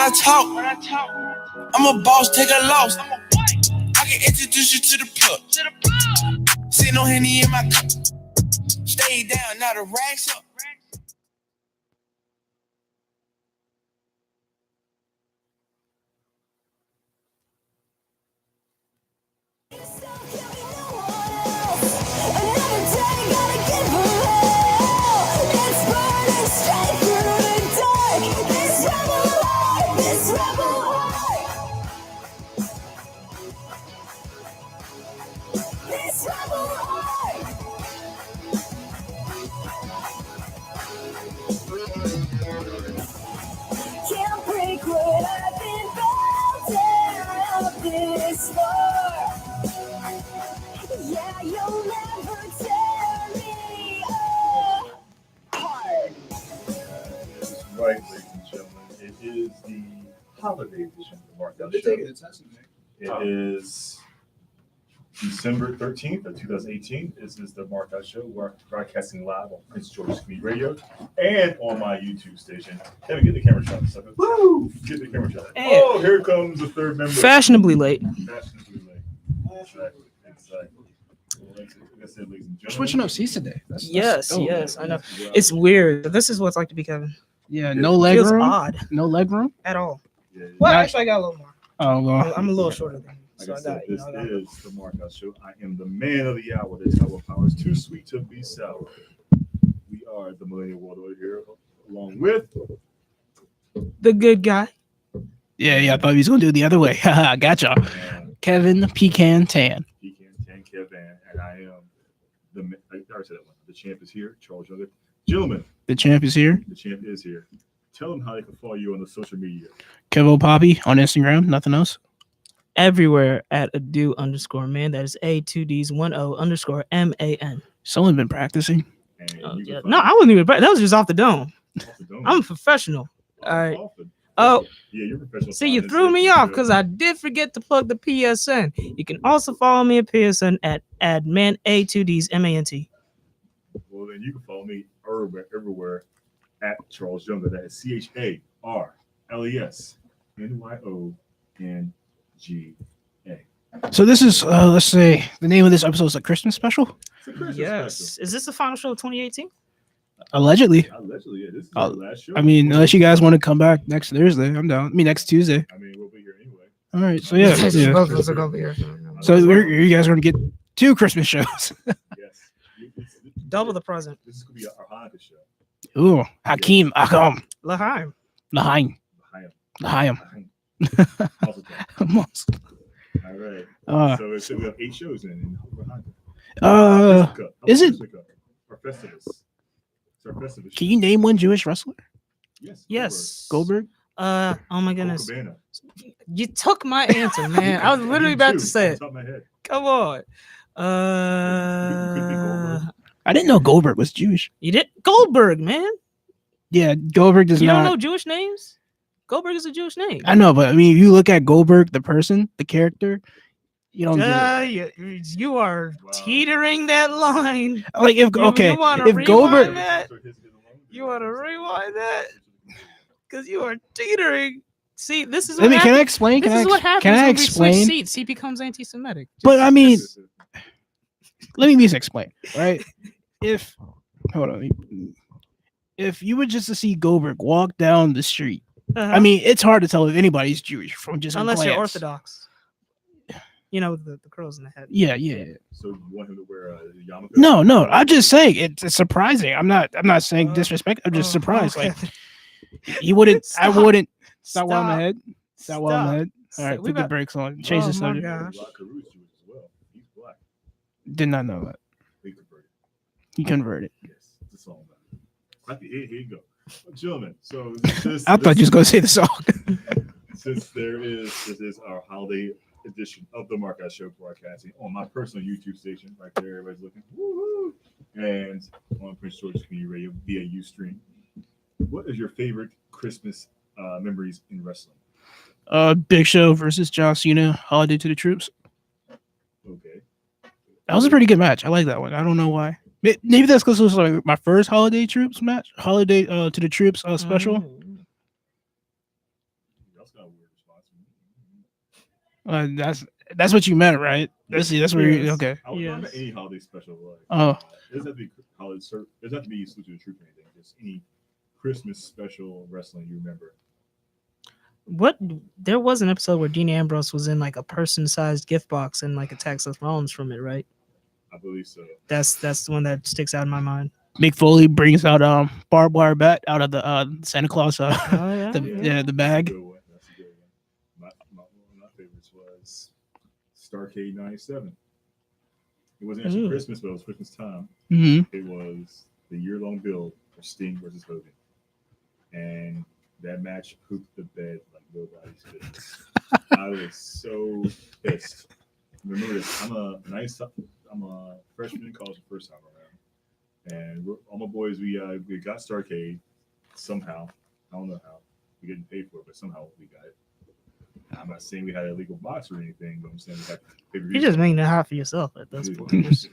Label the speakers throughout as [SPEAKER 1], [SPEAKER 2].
[SPEAKER 1] I talk, I'm a boss, take a loss. I can introduce you to the plug. See no Henny in my cup. Stay down, now the racks up.
[SPEAKER 2] Right, ladies and gentlemen, it is the holiday edition of the Mark Out Show. It is December 13th of 2018. This is the Mark Out Show. We're broadcasting live on Prince George's Community Radio and on my YouTube station. Kevin, get the camera shot. Woo! Get the camera shot.
[SPEAKER 3] Hey.
[SPEAKER 2] Oh, here comes the third member.
[SPEAKER 3] Fashionably late.
[SPEAKER 2] Fashionably late. Exactly. Well, like I said, ladies and gentlemen.
[SPEAKER 4] Switching up seats today. That's
[SPEAKER 3] Yes,
[SPEAKER 4] dope.
[SPEAKER 3] yes, I know. It's weird. This is what it's like to be Kevin.
[SPEAKER 4] Yeah, no leg
[SPEAKER 3] Feels
[SPEAKER 4] room.
[SPEAKER 3] odd
[SPEAKER 4] No leg room.
[SPEAKER 3] at all.
[SPEAKER 2] Yeah,
[SPEAKER 3] Well,
[SPEAKER 4] Not-
[SPEAKER 3] actually, I got a little more.
[SPEAKER 4] Oh well.
[SPEAKER 3] I'm a little shorter than you.
[SPEAKER 2] Like
[SPEAKER 3] So
[SPEAKER 2] I
[SPEAKER 3] I
[SPEAKER 2] said,
[SPEAKER 3] got,
[SPEAKER 2] this
[SPEAKER 3] I got
[SPEAKER 2] is the Mark Out Show. I am the man of the hour, the Tower of Power. It's too sweet to be sour. We are the Millennial World over here, along with
[SPEAKER 3] the good guy.
[SPEAKER 4] Yeah. I thought he was gonna do it the other way. Haha, gotcha. Kevin Pecan Tan.
[SPEAKER 2] Pecan Tan Kevin, and I am I already said that one. The champ is here, Charles Younger. Gentlemen,
[SPEAKER 4] The champ is here.
[SPEAKER 2] the champ is here. Tell them how they can follow you on the social media.
[SPEAKER 4] Kevo Poppy on Instagram. Nothing else.
[SPEAKER 3] Everywhere at ado_man. That is A2Ds10_MAN.
[SPEAKER 4] Someone's been practicing.
[SPEAKER 2] And
[SPEAKER 3] Oh,
[SPEAKER 2] you can
[SPEAKER 3] yeah.
[SPEAKER 2] find
[SPEAKER 3] No, I wasn't even. That was just off the dome.
[SPEAKER 2] off the dome.
[SPEAKER 3] I'm a professional. All right.
[SPEAKER 2] Off the-
[SPEAKER 3] Oh,
[SPEAKER 2] yeah, you're professional.
[SPEAKER 3] see, you
[SPEAKER 2] finance,
[SPEAKER 3] threw me
[SPEAKER 2] like,
[SPEAKER 3] off because I did forget to plug the PSN. You can also follow me at PSN at adman A2Ds MANT.
[SPEAKER 2] Well, then you can follow me everywhere at Charles Younger. That is CharlesNYONGA.
[SPEAKER 4] So this is let's say the name of this episode is a Christmas special.
[SPEAKER 2] It's a Christmas
[SPEAKER 3] Yes.
[SPEAKER 2] special.
[SPEAKER 3] Is this the final show of 2018?
[SPEAKER 4] Allegedly.
[SPEAKER 2] Allegedly, yeah. This is
[SPEAKER 4] Oh,
[SPEAKER 2] our last show.
[SPEAKER 4] I mean, unless you guys want to come back next Thursday, I'm down. I mean, next Tuesday.
[SPEAKER 2] I mean, we'll be here anyway.
[SPEAKER 4] All right. So yeah. yeah.
[SPEAKER 3] Both of us are gonna be here.
[SPEAKER 4] So you guys are gonna get 2 Christmas shows.
[SPEAKER 2] Yes.
[SPEAKER 3] Double the present.
[SPEAKER 2] This is going to be our Hanukkah show.
[SPEAKER 4] Ooh, Hakeem Akam
[SPEAKER 3] Laheim.
[SPEAKER 4] Lahaim
[SPEAKER 2] Hanukkah.
[SPEAKER 4] Lahaim.
[SPEAKER 2] Hanukkah. All right. So we have 8 shows in Hanukkah.
[SPEAKER 4] Is it?
[SPEAKER 2] Our Festivus. It's our Festivus.
[SPEAKER 4] Can you name one Jewish wrestler?
[SPEAKER 2] Yes.
[SPEAKER 3] Yes.
[SPEAKER 4] Goldberg.
[SPEAKER 3] Oh my goodness.
[SPEAKER 2] Cabana.
[SPEAKER 3] You took my answer, man. I was literally about to say it.
[SPEAKER 2] Top of my head.
[SPEAKER 3] Come on.
[SPEAKER 4] I didn't know Goldberg was Jewish.
[SPEAKER 3] You did Goldberg, man.
[SPEAKER 4] Yeah, Goldberg does
[SPEAKER 3] You
[SPEAKER 4] not.
[SPEAKER 3] don't know Jewish names? Goldberg is a Jewish name.
[SPEAKER 4] I know, but I mean, if you look at Goldberg, the person, the character, you don't get it.
[SPEAKER 3] You are teetering that line.
[SPEAKER 4] Like if okay,
[SPEAKER 3] you wanna
[SPEAKER 4] if
[SPEAKER 3] rewind
[SPEAKER 4] Goldberg,
[SPEAKER 3] that? You want to rewind that? Because you are teetering. See, this is what
[SPEAKER 4] can I
[SPEAKER 3] happens.
[SPEAKER 4] explain?
[SPEAKER 3] This is what happens
[SPEAKER 4] Can I
[SPEAKER 3] when we switch
[SPEAKER 4] explain?
[SPEAKER 3] seats. He becomes anti-Semitic.
[SPEAKER 4] But I mean, let me just explain, right? If hold on, if you were just to see Goldberg walk down the street, I mean, it's hard to tell if anybody's Jewish from just a
[SPEAKER 3] unless you're
[SPEAKER 4] glance.
[SPEAKER 3] Orthodox. You know, the curls in the head.
[SPEAKER 4] Yeah.
[SPEAKER 2] So you want him to wear a yarmulke?
[SPEAKER 4] No. I'm just saying it's surprising. I'm not saying disrespect. I'm just
[SPEAKER 3] Oh,
[SPEAKER 4] surprised.
[SPEAKER 3] okay.
[SPEAKER 4] Like you wouldn't. I
[SPEAKER 3] Stop.
[SPEAKER 4] wouldn't. Stop while I'm
[SPEAKER 3] Stop.
[SPEAKER 4] ahead. Stop while I'm
[SPEAKER 3] Stop.
[SPEAKER 4] ahead. All right,
[SPEAKER 3] We
[SPEAKER 4] put the
[SPEAKER 3] got-
[SPEAKER 4] brakes on. Change
[SPEAKER 3] Oh
[SPEAKER 4] the
[SPEAKER 3] my
[SPEAKER 4] subject.
[SPEAKER 3] God.
[SPEAKER 2] Rock Carew is Jewish as well. He's black.
[SPEAKER 4] Did not know that.
[SPEAKER 2] He converted.
[SPEAKER 4] He converted.
[SPEAKER 2] Yes, it's a song about it. Here you go. Gentlemen, so this,
[SPEAKER 4] I thought you was gonna say the song.
[SPEAKER 2] since this is our holiday edition of the Mark Out Show broadcasting on my personal YouTube station, right there, everybody's looking, woohoo, and on Prince George's Community Radio via Ustream. What is your favorite Christmas memories in wrestling?
[SPEAKER 4] Big Show versus John Cena, Holiday to the Troops.
[SPEAKER 2] Okay.
[SPEAKER 4] That was a pretty good match. I like that one. I don't know why. Maybe that's because it was like my first Holiday Troops match, Holiday to the Troops special.
[SPEAKER 2] That's got a weird response.
[SPEAKER 4] That's what you meant, right? That's where you
[SPEAKER 2] Yes.
[SPEAKER 4] okay.
[SPEAKER 2] I would
[SPEAKER 3] Yes.
[SPEAKER 2] not any holiday special. Like,
[SPEAKER 4] Oh.
[SPEAKER 2] it doesn't have to be holiday. It doesn't have to be Salute to the Truth or anything. Just any Christmas special wrestling you remember.
[SPEAKER 3] What there was an episode where Dean Ambrose was in like a person-sized gift box and like attacks Seth Rollins from it, right?
[SPEAKER 2] I believe so.
[SPEAKER 3] That's the one that sticks out in my mind.
[SPEAKER 4] Mick Foley brings out barbed wire bat out of the Santa Claus
[SPEAKER 3] Oh yeah,
[SPEAKER 4] the
[SPEAKER 3] yeah.
[SPEAKER 4] the bag.
[SPEAKER 2] That's a good one. That's a good one. One of my favorites was Starcade '97. It wasn't actually
[SPEAKER 3] Ooh.
[SPEAKER 2] Christmas, but it was Christmas time.
[SPEAKER 4] Hmm.
[SPEAKER 2] It was the year-long build for Sting versus Hogan, and that match pooped the bed like nobody's business. I was so pissed. Remember this? I'm a freshman in college the first time around, and all my boys we got Starcade somehow. I don't know how we didn't pay for it, but somehow we got it. I'm not saying we had a legal box or anything, but I'm saying we had pay-per-view.
[SPEAKER 3] You're just making it hot for yourself at this point.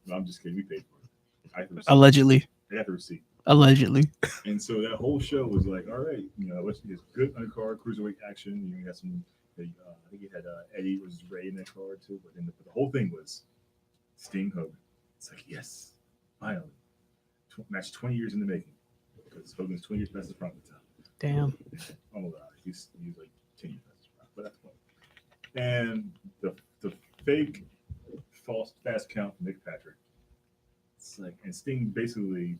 [SPEAKER 2] No, I'm just kidding. We paid for it. I had the receipt.
[SPEAKER 4] Allegedly.
[SPEAKER 2] I got the receipt.
[SPEAKER 4] Allegedly.
[SPEAKER 2] And so that whole show was like, all right, it's good undercard cruiserweight action. You got some. I think you had Eddie versus Ray in that card too. But then the whole thing was Sting Hogan. It's like, yes, finally, match 20 years in the making because Hogan's 20 years past his prime at the time.
[SPEAKER 3] Damn.
[SPEAKER 2] Oh my God, he's like 10 years past his prime, but that's the point. And the fake false fast count from Nick Patrick. It's like, and Sting basically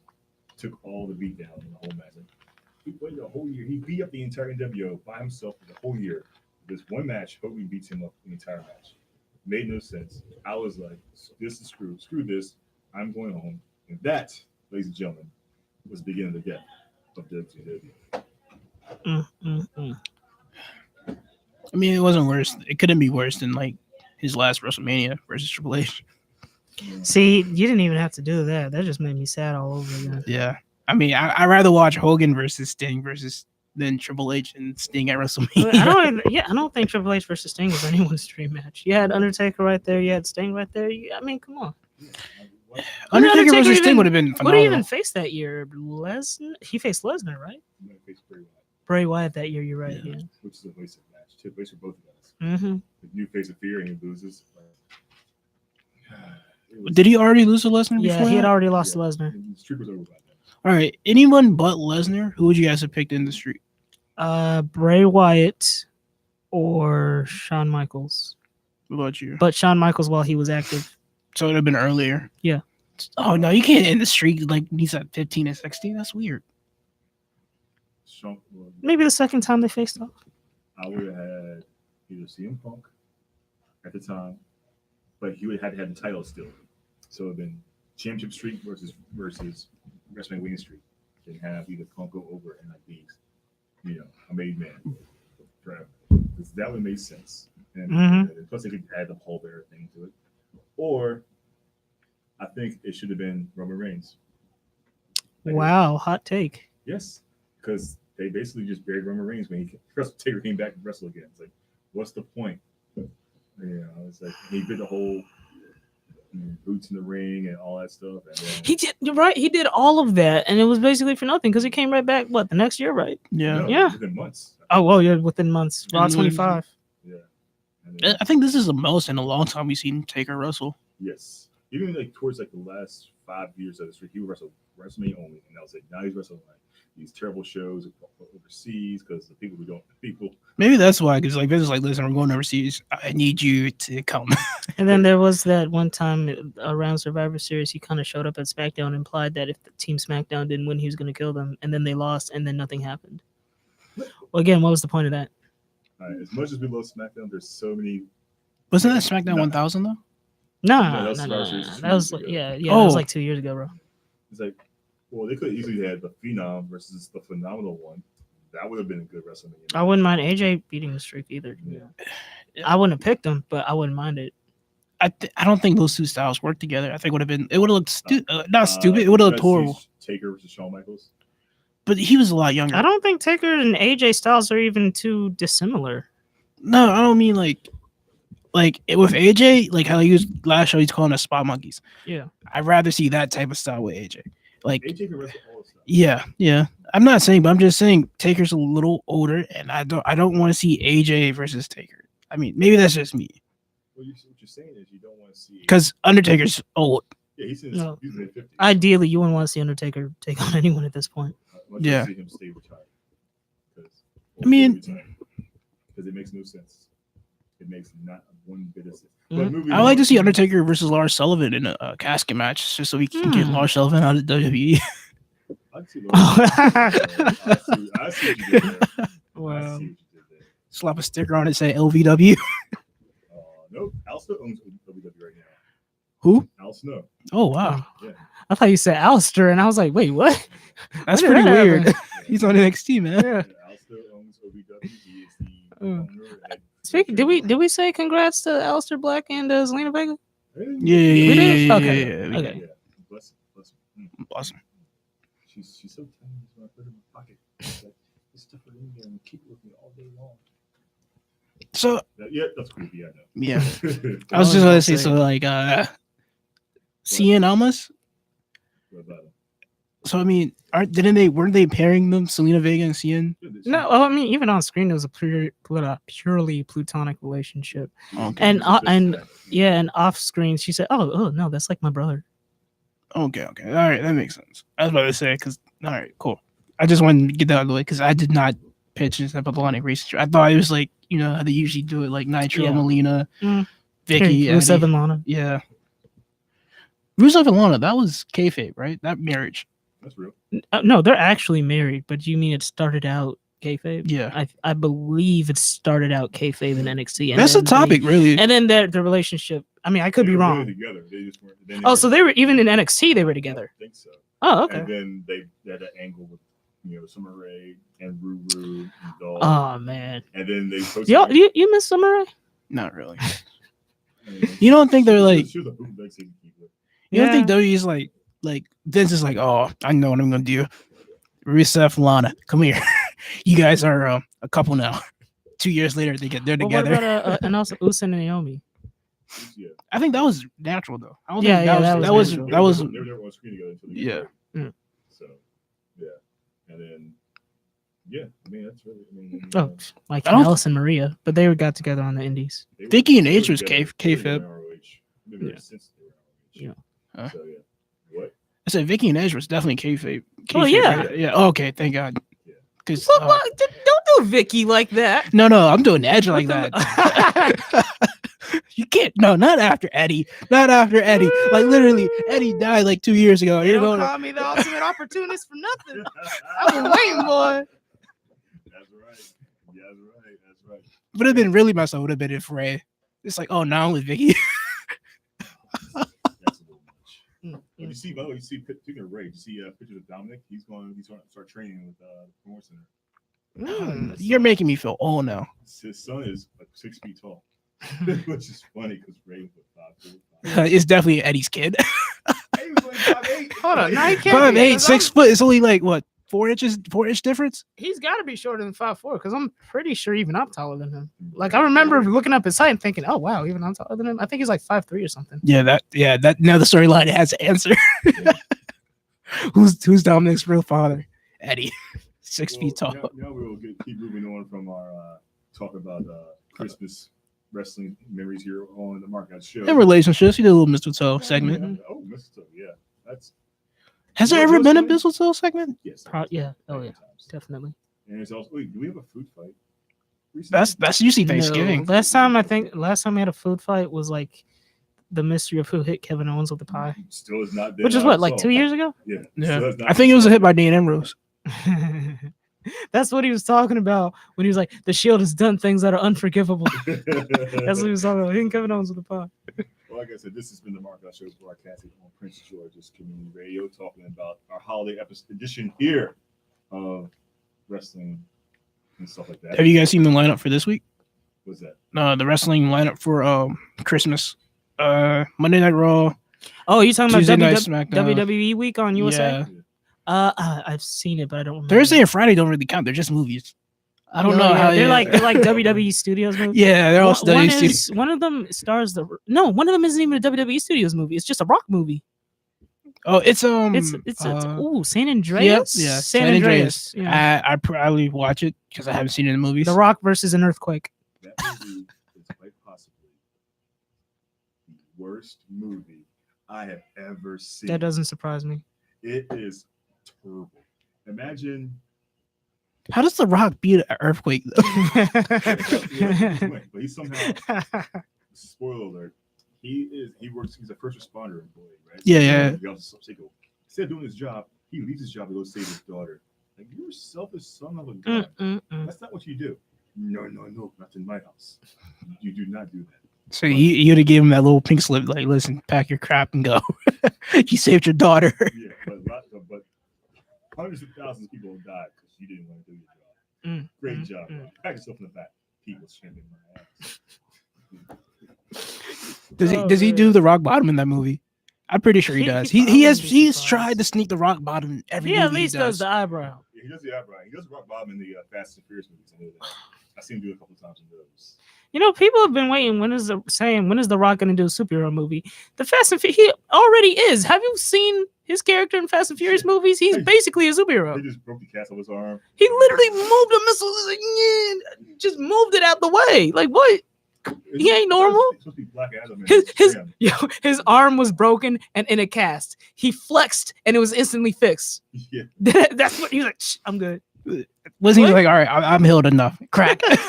[SPEAKER 2] took all the beat down in the whole match. Like, he played the whole year. He beat up the entire NWO by himself for the whole year. This one match, Hogan beats him up the entire match. Made no sense. I was like, this is screwed. Screw this. I'm going home. And that, ladies and gentlemen, was the beginning of the death of WCW.
[SPEAKER 4] I mean, it wasn't worse. It couldn't be worse than like his last WrestleMania versus Triple H.
[SPEAKER 3] See, you didn't even have to do that. That just made me sad all over again.
[SPEAKER 4] Yeah. I mean, I'd rather watch Hogan versus Sting than Triple H and Sting at WrestleMania.
[SPEAKER 3] I don't think Triple H versus Sting was anyone's dream match. You had Undertaker right there. You had Sting right there. I mean, come on.
[SPEAKER 4] Undertaker versus
[SPEAKER 3] even-
[SPEAKER 4] Sting would have been
[SPEAKER 3] Who did
[SPEAKER 4] phenomenal.
[SPEAKER 3] he even face that year? Lesnar? He faced Lesnar, right? Bray Wyatt that year. You're right. Yeah.
[SPEAKER 2] Which is a wasted match. Tip waste for both guys.
[SPEAKER 3] Mm-hmm.
[SPEAKER 2] The new face of fear and he loses.
[SPEAKER 4] Did he already lose to Lesnar before?
[SPEAKER 3] Yeah, he had
[SPEAKER 4] that?
[SPEAKER 3] already lost to Lesnar.
[SPEAKER 2] The streak was over by then.
[SPEAKER 4] All right. Anyone but Lesnar? Who would you guys have picked in the street?
[SPEAKER 3] Bray Wyatt or Shawn Michaels.
[SPEAKER 4] What about you?
[SPEAKER 3] But Shawn Michaels while he was active.
[SPEAKER 4] So it would have been earlier.
[SPEAKER 3] Yeah.
[SPEAKER 4] Oh no, you can't end the streak like he's at 15 and 16. That's weird.
[SPEAKER 3] Maybe the second time they faced off.
[SPEAKER 2] I would have had either CM Punk at the time, but he would have had to have the title still. So it would have been Championship Streak versus WrestleMania Winning Streak. Then have either Punk go over and like these, a made man forever. Because that would make sense. And plus they could add the Paul Bearer thing to it. Or I think it should have been Roman Reigns.
[SPEAKER 3] Wow, hot take.
[SPEAKER 2] Yes, because they basically just buried Roman Reigns when Taker came back to wrestle again. It's like, what's the point? It's like he did the whole boots in the ring and all that stuff. And then,
[SPEAKER 3] He did. You're right. He did all of that, and it was basically for nothing because he came right back. What, the next year, right?
[SPEAKER 4] Yeah.
[SPEAKER 2] no,
[SPEAKER 3] Yeah.
[SPEAKER 2] within months.
[SPEAKER 3] Oh well, yeah, within months. Raw
[SPEAKER 4] And he was-
[SPEAKER 3] 25.
[SPEAKER 2] Yeah. And then,
[SPEAKER 4] I think this is the most in a long time we've seen Taker wrestle.
[SPEAKER 2] yes, even like towards like the last 5 years of the streak, he would wrestle WrestleMania only, and I was like, now he's wrestling like these terrible shows overseas because the people.
[SPEAKER 4] Maybe that's why, because like Vince is like, listen, we're going overseas. I need you to come.
[SPEAKER 3] And then there was that one time around Survivor Series, he kind of showed up at SmackDown and implied that if the Team SmackDown didn't win, he was going to kill them. And then they lost, and then nothing happened. Well, again, what was the point of that?
[SPEAKER 2] As much as we love SmackDown, there's so many.
[SPEAKER 4] Wasn't that SmackDown
[SPEAKER 2] No.
[SPEAKER 4] 1000 though?
[SPEAKER 3] No,
[SPEAKER 2] that was
[SPEAKER 3] no,
[SPEAKER 2] Survivor
[SPEAKER 3] no.
[SPEAKER 2] Series 2
[SPEAKER 3] That was
[SPEAKER 2] years
[SPEAKER 3] like,
[SPEAKER 2] ago.
[SPEAKER 3] yeah, that was
[SPEAKER 4] Oh.
[SPEAKER 3] like 2 years ago, bro.
[SPEAKER 2] It's like, well, they could easily had the Phenom versus the Phenomenal one. That would have been a good WrestleMania.
[SPEAKER 3] I wouldn't mind AJ beating the streak either.
[SPEAKER 2] Yeah.
[SPEAKER 3] I wouldn't have picked him, but I wouldn't mind it.
[SPEAKER 4] I don't think those two styles work together. I think it would have looked not stupid. It would have looked horrible.
[SPEAKER 2] Taker versus Shawn Michaels.
[SPEAKER 4] But he was a lot younger.
[SPEAKER 3] I don't think Taker and AJ styles are even too dissimilar.
[SPEAKER 4] No, I don't mean like with AJ, like how he was last show, he's calling us spot monkeys.
[SPEAKER 3] Yeah.
[SPEAKER 4] I'd rather see that type of style with AJ. Like,
[SPEAKER 2] AJ can wrestle all the stuff.
[SPEAKER 4] yeah. I'm not saying, but I'm just saying Taker's a little older, and I don't want to see AJ versus Taker. I mean, maybe that's just me.
[SPEAKER 2] Well, what you're saying is you don't want to see
[SPEAKER 4] Because Undertaker's old.
[SPEAKER 2] Yeah, he's in
[SPEAKER 3] No.
[SPEAKER 2] his mid-50s.
[SPEAKER 3] Ideally, you wouldn't want to see Undertaker take on anyone at this point.
[SPEAKER 4] Yeah.
[SPEAKER 2] See him stay retired.
[SPEAKER 4] I mean-
[SPEAKER 2] because it makes no sense. It makes not one bit of sense.
[SPEAKER 3] Mhm.
[SPEAKER 2] But moving
[SPEAKER 4] I like
[SPEAKER 2] on.
[SPEAKER 4] to see Undertaker versus Lars Sullivan in a casket match, just so we can get Lars Sullivan out of WWE.
[SPEAKER 2] I'd see
[SPEAKER 3] Oh.
[SPEAKER 2] I see what you did there. I
[SPEAKER 3] Wow.
[SPEAKER 2] see what you did there.
[SPEAKER 4] Slap a sticker on it, say LVW.
[SPEAKER 2] Nope. Al Snow owns WWE right now.
[SPEAKER 4] Who?
[SPEAKER 2] Al Snow.
[SPEAKER 4] Oh wow,
[SPEAKER 2] Yeah.
[SPEAKER 3] I thought you said Alistair, and I was like, wait, what?
[SPEAKER 4] that's
[SPEAKER 3] When did
[SPEAKER 4] pretty
[SPEAKER 3] that
[SPEAKER 4] weird.
[SPEAKER 3] happen?
[SPEAKER 4] He's on NXT, man.
[SPEAKER 3] Yeah.
[SPEAKER 2] Al Snow owns OVW. He is the
[SPEAKER 3] Mm.
[SPEAKER 2] owner. And
[SPEAKER 3] Speaking, did we say congrats to Alistair Black and Zelina Vega?
[SPEAKER 4] Yeah,
[SPEAKER 3] We did? Okay.
[SPEAKER 2] Yeah.
[SPEAKER 3] Okay.
[SPEAKER 2] Yeah. Bless him.
[SPEAKER 4] Awesome.
[SPEAKER 2] She's so tiny. She's gonna put it in my pocket. It's like, just stuff it in there and keep it with me all day long.
[SPEAKER 4] So
[SPEAKER 2] Yeah, that's creepy. I know.
[SPEAKER 4] yeah, I
[SPEAKER 3] I
[SPEAKER 4] was
[SPEAKER 3] was
[SPEAKER 4] just
[SPEAKER 3] gonna
[SPEAKER 4] gonna say
[SPEAKER 3] say-
[SPEAKER 4] so like CN Almas.
[SPEAKER 2] What about him?
[SPEAKER 4] So I mean, weren't they pairing them, Selena Vega and CN?
[SPEAKER 2] Yeah, this-
[SPEAKER 3] No, I mean even on screen it was a purely plutonic relationship.
[SPEAKER 4] Okay.
[SPEAKER 3] And yeah, and off screen she said, "Oh no, that's like my brother."
[SPEAKER 4] Okay. All right, that makes sense. I was about to say because all right, cool. I just wanted to get that out of the way because I did not pitch this platonic relationship. I thought it was like how they usually do it, like Nitro,
[SPEAKER 3] Yeah.
[SPEAKER 4] Melina,
[SPEAKER 3] Mm.
[SPEAKER 4] Vicky,
[SPEAKER 3] Rusev
[SPEAKER 4] Eddie.
[SPEAKER 3] and Lana.
[SPEAKER 4] Yeah. Rusev and Lana, that was kayfabe, right? That marriage.
[SPEAKER 2] That's real.
[SPEAKER 3] No, they're actually married, but you mean it started out kayfabe?
[SPEAKER 4] Yeah.
[SPEAKER 3] I believe it started out kayfabe in NXT. And
[SPEAKER 4] That's the
[SPEAKER 3] then
[SPEAKER 4] topic, really.
[SPEAKER 3] and then the relationship. I mean, I could
[SPEAKER 2] They
[SPEAKER 3] be
[SPEAKER 2] were really
[SPEAKER 3] wrong.
[SPEAKER 2] Together. They just weren't. Then
[SPEAKER 3] Oh, so they were even in NXT. They were together.
[SPEAKER 2] I think so.
[SPEAKER 3] Oh, okay.
[SPEAKER 2] And then they had an angle with Summer Rae and Ruru and Dolph.
[SPEAKER 3] Oh man,
[SPEAKER 2] And then they posted.
[SPEAKER 3] you miss Summer Rae?
[SPEAKER 4] Not really.
[SPEAKER 2] and
[SPEAKER 4] You don't think they're like
[SPEAKER 2] She was a bootleg season keeper.
[SPEAKER 4] you don't think
[SPEAKER 3] Yeah.
[SPEAKER 4] W is like Vince is like, oh, I know what I'm gonna do. Rusev, Lana, come here. You guys are a couple now. 2 years later, they're
[SPEAKER 3] Well,
[SPEAKER 4] together.
[SPEAKER 3] what about and also Uso and Naomi?
[SPEAKER 2] Yeah.
[SPEAKER 4] I think that was natural though. I don't
[SPEAKER 3] Yeah,
[SPEAKER 4] think
[SPEAKER 3] yeah,
[SPEAKER 4] that
[SPEAKER 3] that
[SPEAKER 4] was
[SPEAKER 3] was
[SPEAKER 4] that was
[SPEAKER 2] They were never on screen together until they
[SPEAKER 4] Yeah.
[SPEAKER 2] got married.
[SPEAKER 3] Mm.
[SPEAKER 2] So, yeah. And then, yeah, I mean, that's really,
[SPEAKER 3] Oh, like
[SPEAKER 4] I don't-
[SPEAKER 3] Alice and Maria, but they got together on the Indies.
[SPEAKER 2] they were-
[SPEAKER 4] Vicky and
[SPEAKER 2] they were
[SPEAKER 4] H was
[SPEAKER 2] together-
[SPEAKER 4] kayfabe.
[SPEAKER 2] they were in ROH. They've been
[SPEAKER 3] Yeah.
[SPEAKER 2] since they were
[SPEAKER 3] Yeah.
[SPEAKER 2] ROH.
[SPEAKER 4] Huh?
[SPEAKER 2] So, yeah. What?
[SPEAKER 4] I said Vicky and Edge was definitely kayfabe.
[SPEAKER 3] Oh,
[SPEAKER 4] Kayfabe,
[SPEAKER 3] yeah.
[SPEAKER 4] right? Yeah. Okay, thank God.
[SPEAKER 2] Yeah.
[SPEAKER 4] Because
[SPEAKER 3] Don't do Vicky like that.
[SPEAKER 4] no, I'm doing Edge like that. You can't. No, not after Eddie. Not after Eddie. Like literally, Eddie died like 2 years ago.
[SPEAKER 3] You
[SPEAKER 4] You're
[SPEAKER 3] don't
[SPEAKER 4] going.
[SPEAKER 3] call me the ultimate opportunist for nothing. I've been waiting, boy.
[SPEAKER 2] That's right. Yeah, that's right. That's right.
[SPEAKER 4] Would have been really messed up. Would have been if Ray. It's like, oh, not only Vicky.
[SPEAKER 2] That's a little much.
[SPEAKER 3] Mm,
[SPEAKER 2] But
[SPEAKER 3] mm.
[SPEAKER 2] you see, speaking of Ray, you see pictures of Dominic. He's going to start training with the Promotion Center.
[SPEAKER 3] Mm.
[SPEAKER 4] You're making me feel old now.
[SPEAKER 2] His son is like 6 feet tall, which is funny because Ray was 5'4".
[SPEAKER 4] It's definitely Eddie's kid.
[SPEAKER 2] He was like 5'8".
[SPEAKER 3] Hold on, now he can't.
[SPEAKER 4] 5'8",
[SPEAKER 3] because
[SPEAKER 4] 6 foot. It's only like what 4 inch difference.
[SPEAKER 3] He's got to be shorter than 5'4", because I'm pretty sure even I'm taller than him. Like I remember looking up his height and thinking, "Oh wow, even I'm taller than him." I think he's like 5'3" or something.
[SPEAKER 4] Yeah, that now the storyline has an answer. who's Dominic's real father? Eddie, 6 feet tall.
[SPEAKER 2] Now we will keep moving on from our talk about Christmas wrestling memories here on the Mark Out Show.
[SPEAKER 4] In relationships, you did a little mistletoe segment.
[SPEAKER 2] Oh, mistletoe, yeah. That's
[SPEAKER 4] Has there
[SPEAKER 2] What
[SPEAKER 4] ever
[SPEAKER 2] was
[SPEAKER 4] been a
[SPEAKER 2] funny?
[SPEAKER 4] mistletoe segment?
[SPEAKER 2] yes.
[SPEAKER 3] Yeah. Oh
[SPEAKER 2] many
[SPEAKER 3] yeah.
[SPEAKER 2] times.
[SPEAKER 3] Definitely.
[SPEAKER 2] And it's also wait, do we have a food fight? recently?
[SPEAKER 4] That's usually
[SPEAKER 3] No,
[SPEAKER 4] Thanksgiving.
[SPEAKER 3] last time we had a food fight was like the mystery of who hit Kevin Owens with the pie,
[SPEAKER 2] Still is not.
[SPEAKER 3] which is what, like 2 years ago.
[SPEAKER 2] Yeah.
[SPEAKER 4] Yeah,
[SPEAKER 2] still has not
[SPEAKER 4] I think it was a
[SPEAKER 2] been
[SPEAKER 4] hit by Dean Ambrose.
[SPEAKER 3] That's what he was talking about when he was like, "The Shield has done things that are unforgivable."
[SPEAKER 2] solved.
[SPEAKER 3] That's what he was talking about. Hitting Kevin Owens with the pie.
[SPEAKER 2] Well, like I said, this has been the Mark Out Show broadcasting on Prince George's Community Radio, talking about our holiday edition here of wrestling and stuff like that.
[SPEAKER 4] Have you guys seen the lineup for this week?
[SPEAKER 2] What's that?
[SPEAKER 4] The wrestling lineup for Christmas. Monday Night Raw.
[SPEAKER 3] Oh, you talking
[SPEAKER 4] Tuesday
[SPEAKER 3] about
[SPEAKER 4] Night SmackDown.
[SPEAKER 3] WWE week on USA?
[SPEAKER 4] Yeah.
[SPEAKER 3] I've seen it, but I don't remember.
[SPEAKER 4] Thursday and Friday don't really count. They're just movies. I don't know
[SPEAKER 3] yeah,
[SPEAKER 4] how
[SPEAKER 3] they're like WWE Studios movies.
[SPEAKER 4] Yeah, they're all
[SPEAKER 3] One
[SPEAKER 4] WWE.
[SPEAKER 3] is- one of them stars one of them isn't even a WWE Studios movie. It's just a Rock movie.
[SPEAKER 4] Oh, it's
[SPEAKER 3] San Andreas.
[SPEAKER 4] yeah,
[SPEAKER 3] San Andreas. Yeah.
[SPEAKER 4] I probably watch it because I haven't seen it in movies.
[SPEAKER 3] The Rock versus an earthquake.
[SPEAKER 2] That movie is quite possibly the worst movie I have ever seen.
[SPEAKER 3] That doesn't surprise me.
[SPEAKER 2] It is terrible. Imagine.
[SPEAKER 4] How does The Rock beat an earthquake though?
[SPEAKER 2] But he somehow. Spoiler alert. He works. He's a first responder employee, right?
[SPEAKER 4] Yeah.
[SPEAKER 2] He also instead of doing his job, he leaves his job to go save his daughter. Like, you're a selfish son of a gun. That's not what you do. No, not in my house. You do not do that.
[SPEAKER 4] So you would have given him that little pink slip, like, listen, pack your crap and go. You saved your daughter.
[SPEAKER 2] Yeah, but hundreds of thousands of people have died because you didn't want to do your job. Great job. Pat yourself in the back. People shaming my ass.
[SPEAKER 4] Does he do the rock bottom in that movie? I'm pretty sure he does. He's tried to sneak the rock bottom in every movie
[SPEAKER 3] at least
[SPEAKER 4] he does.
[SPEAKER 3] the eyebrow.
[SPEAKER 2] Yeah, he does the eyebrow. He does rock bottom in the Fast and Furious movies. I know that. I've seen him do it a couple times in those.
[SPEAKER 3] You know, people have been waiting. When is the Rock going to do a superhero movie? The Fast and Furious, he already is. Have you seen his character in Fast and Furious movies? He's basically a superhero.
[SPEAKER 2] They just broke the cast of his arm.
[SPEAKER 3] He literally moved a missile, just moved it out the way. Like, what? He ain't normal.
[SPEAKER 2] Supposed to be Black Adam.
[SPEAKER 3] His arm was broken and in a cast. He flexed and it was instantly fixed.
[SPEAKER 2] Yeah.
[SPEAKER 3] That's what he was like. Shh, I'm good.
[SPEAKER 4] Wasn't he like, all right, I'm healed enough? Crack.
[SPEAKER 2] He's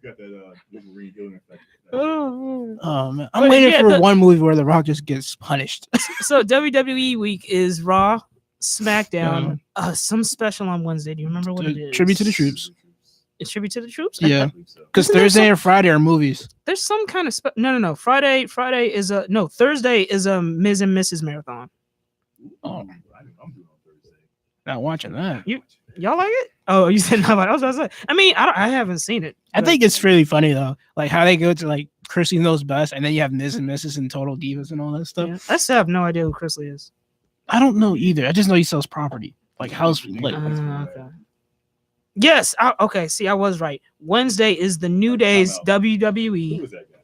[SPEAKER 2] got that Wolverine healing effect.
[SPEAKER 4] Oh man, I'm waiting for one movie where The Rock just gets punished.
[SPEAKER 3] So WWE week is Raw, SmackDown, some special on Wednesday. Do you remember what it is?
[SPEAKER 4] Tribute to the troops.
[SPEAKER 3] It's tribute to the troops.
[SPEAKER 4] Yeah, because Thursday and Friday are movies.
[SPEAKER 3] There's some kind of no. Friday is Thursday is a Ms. and Mrs. marathon.
[SPEAKER 2] Oh, I'm doing on Thursday.
[SPEAKER 4] Not watching that.
[SPEAKER 3] Y'all like it? Oh, you said not. I was about to say. I mean, I haven't seen it.
[SPEAKER 4] I think it's really funny though, like how they go to like Chrisley Knows Best, and then you have Ms. and Mrs. and Total Divas and all that stuff.
[SPEAKER 3] Yeah. I still have no idea who Chrisley is.
[SPEAKER 4] I don't know either. I just know he sells property, like house. Like,
[SPEAKER 3] okay. Yes. Okay. See, I was right. Wednesday is the New Day's WWE.
[SPEAKER 2] Who is that guy?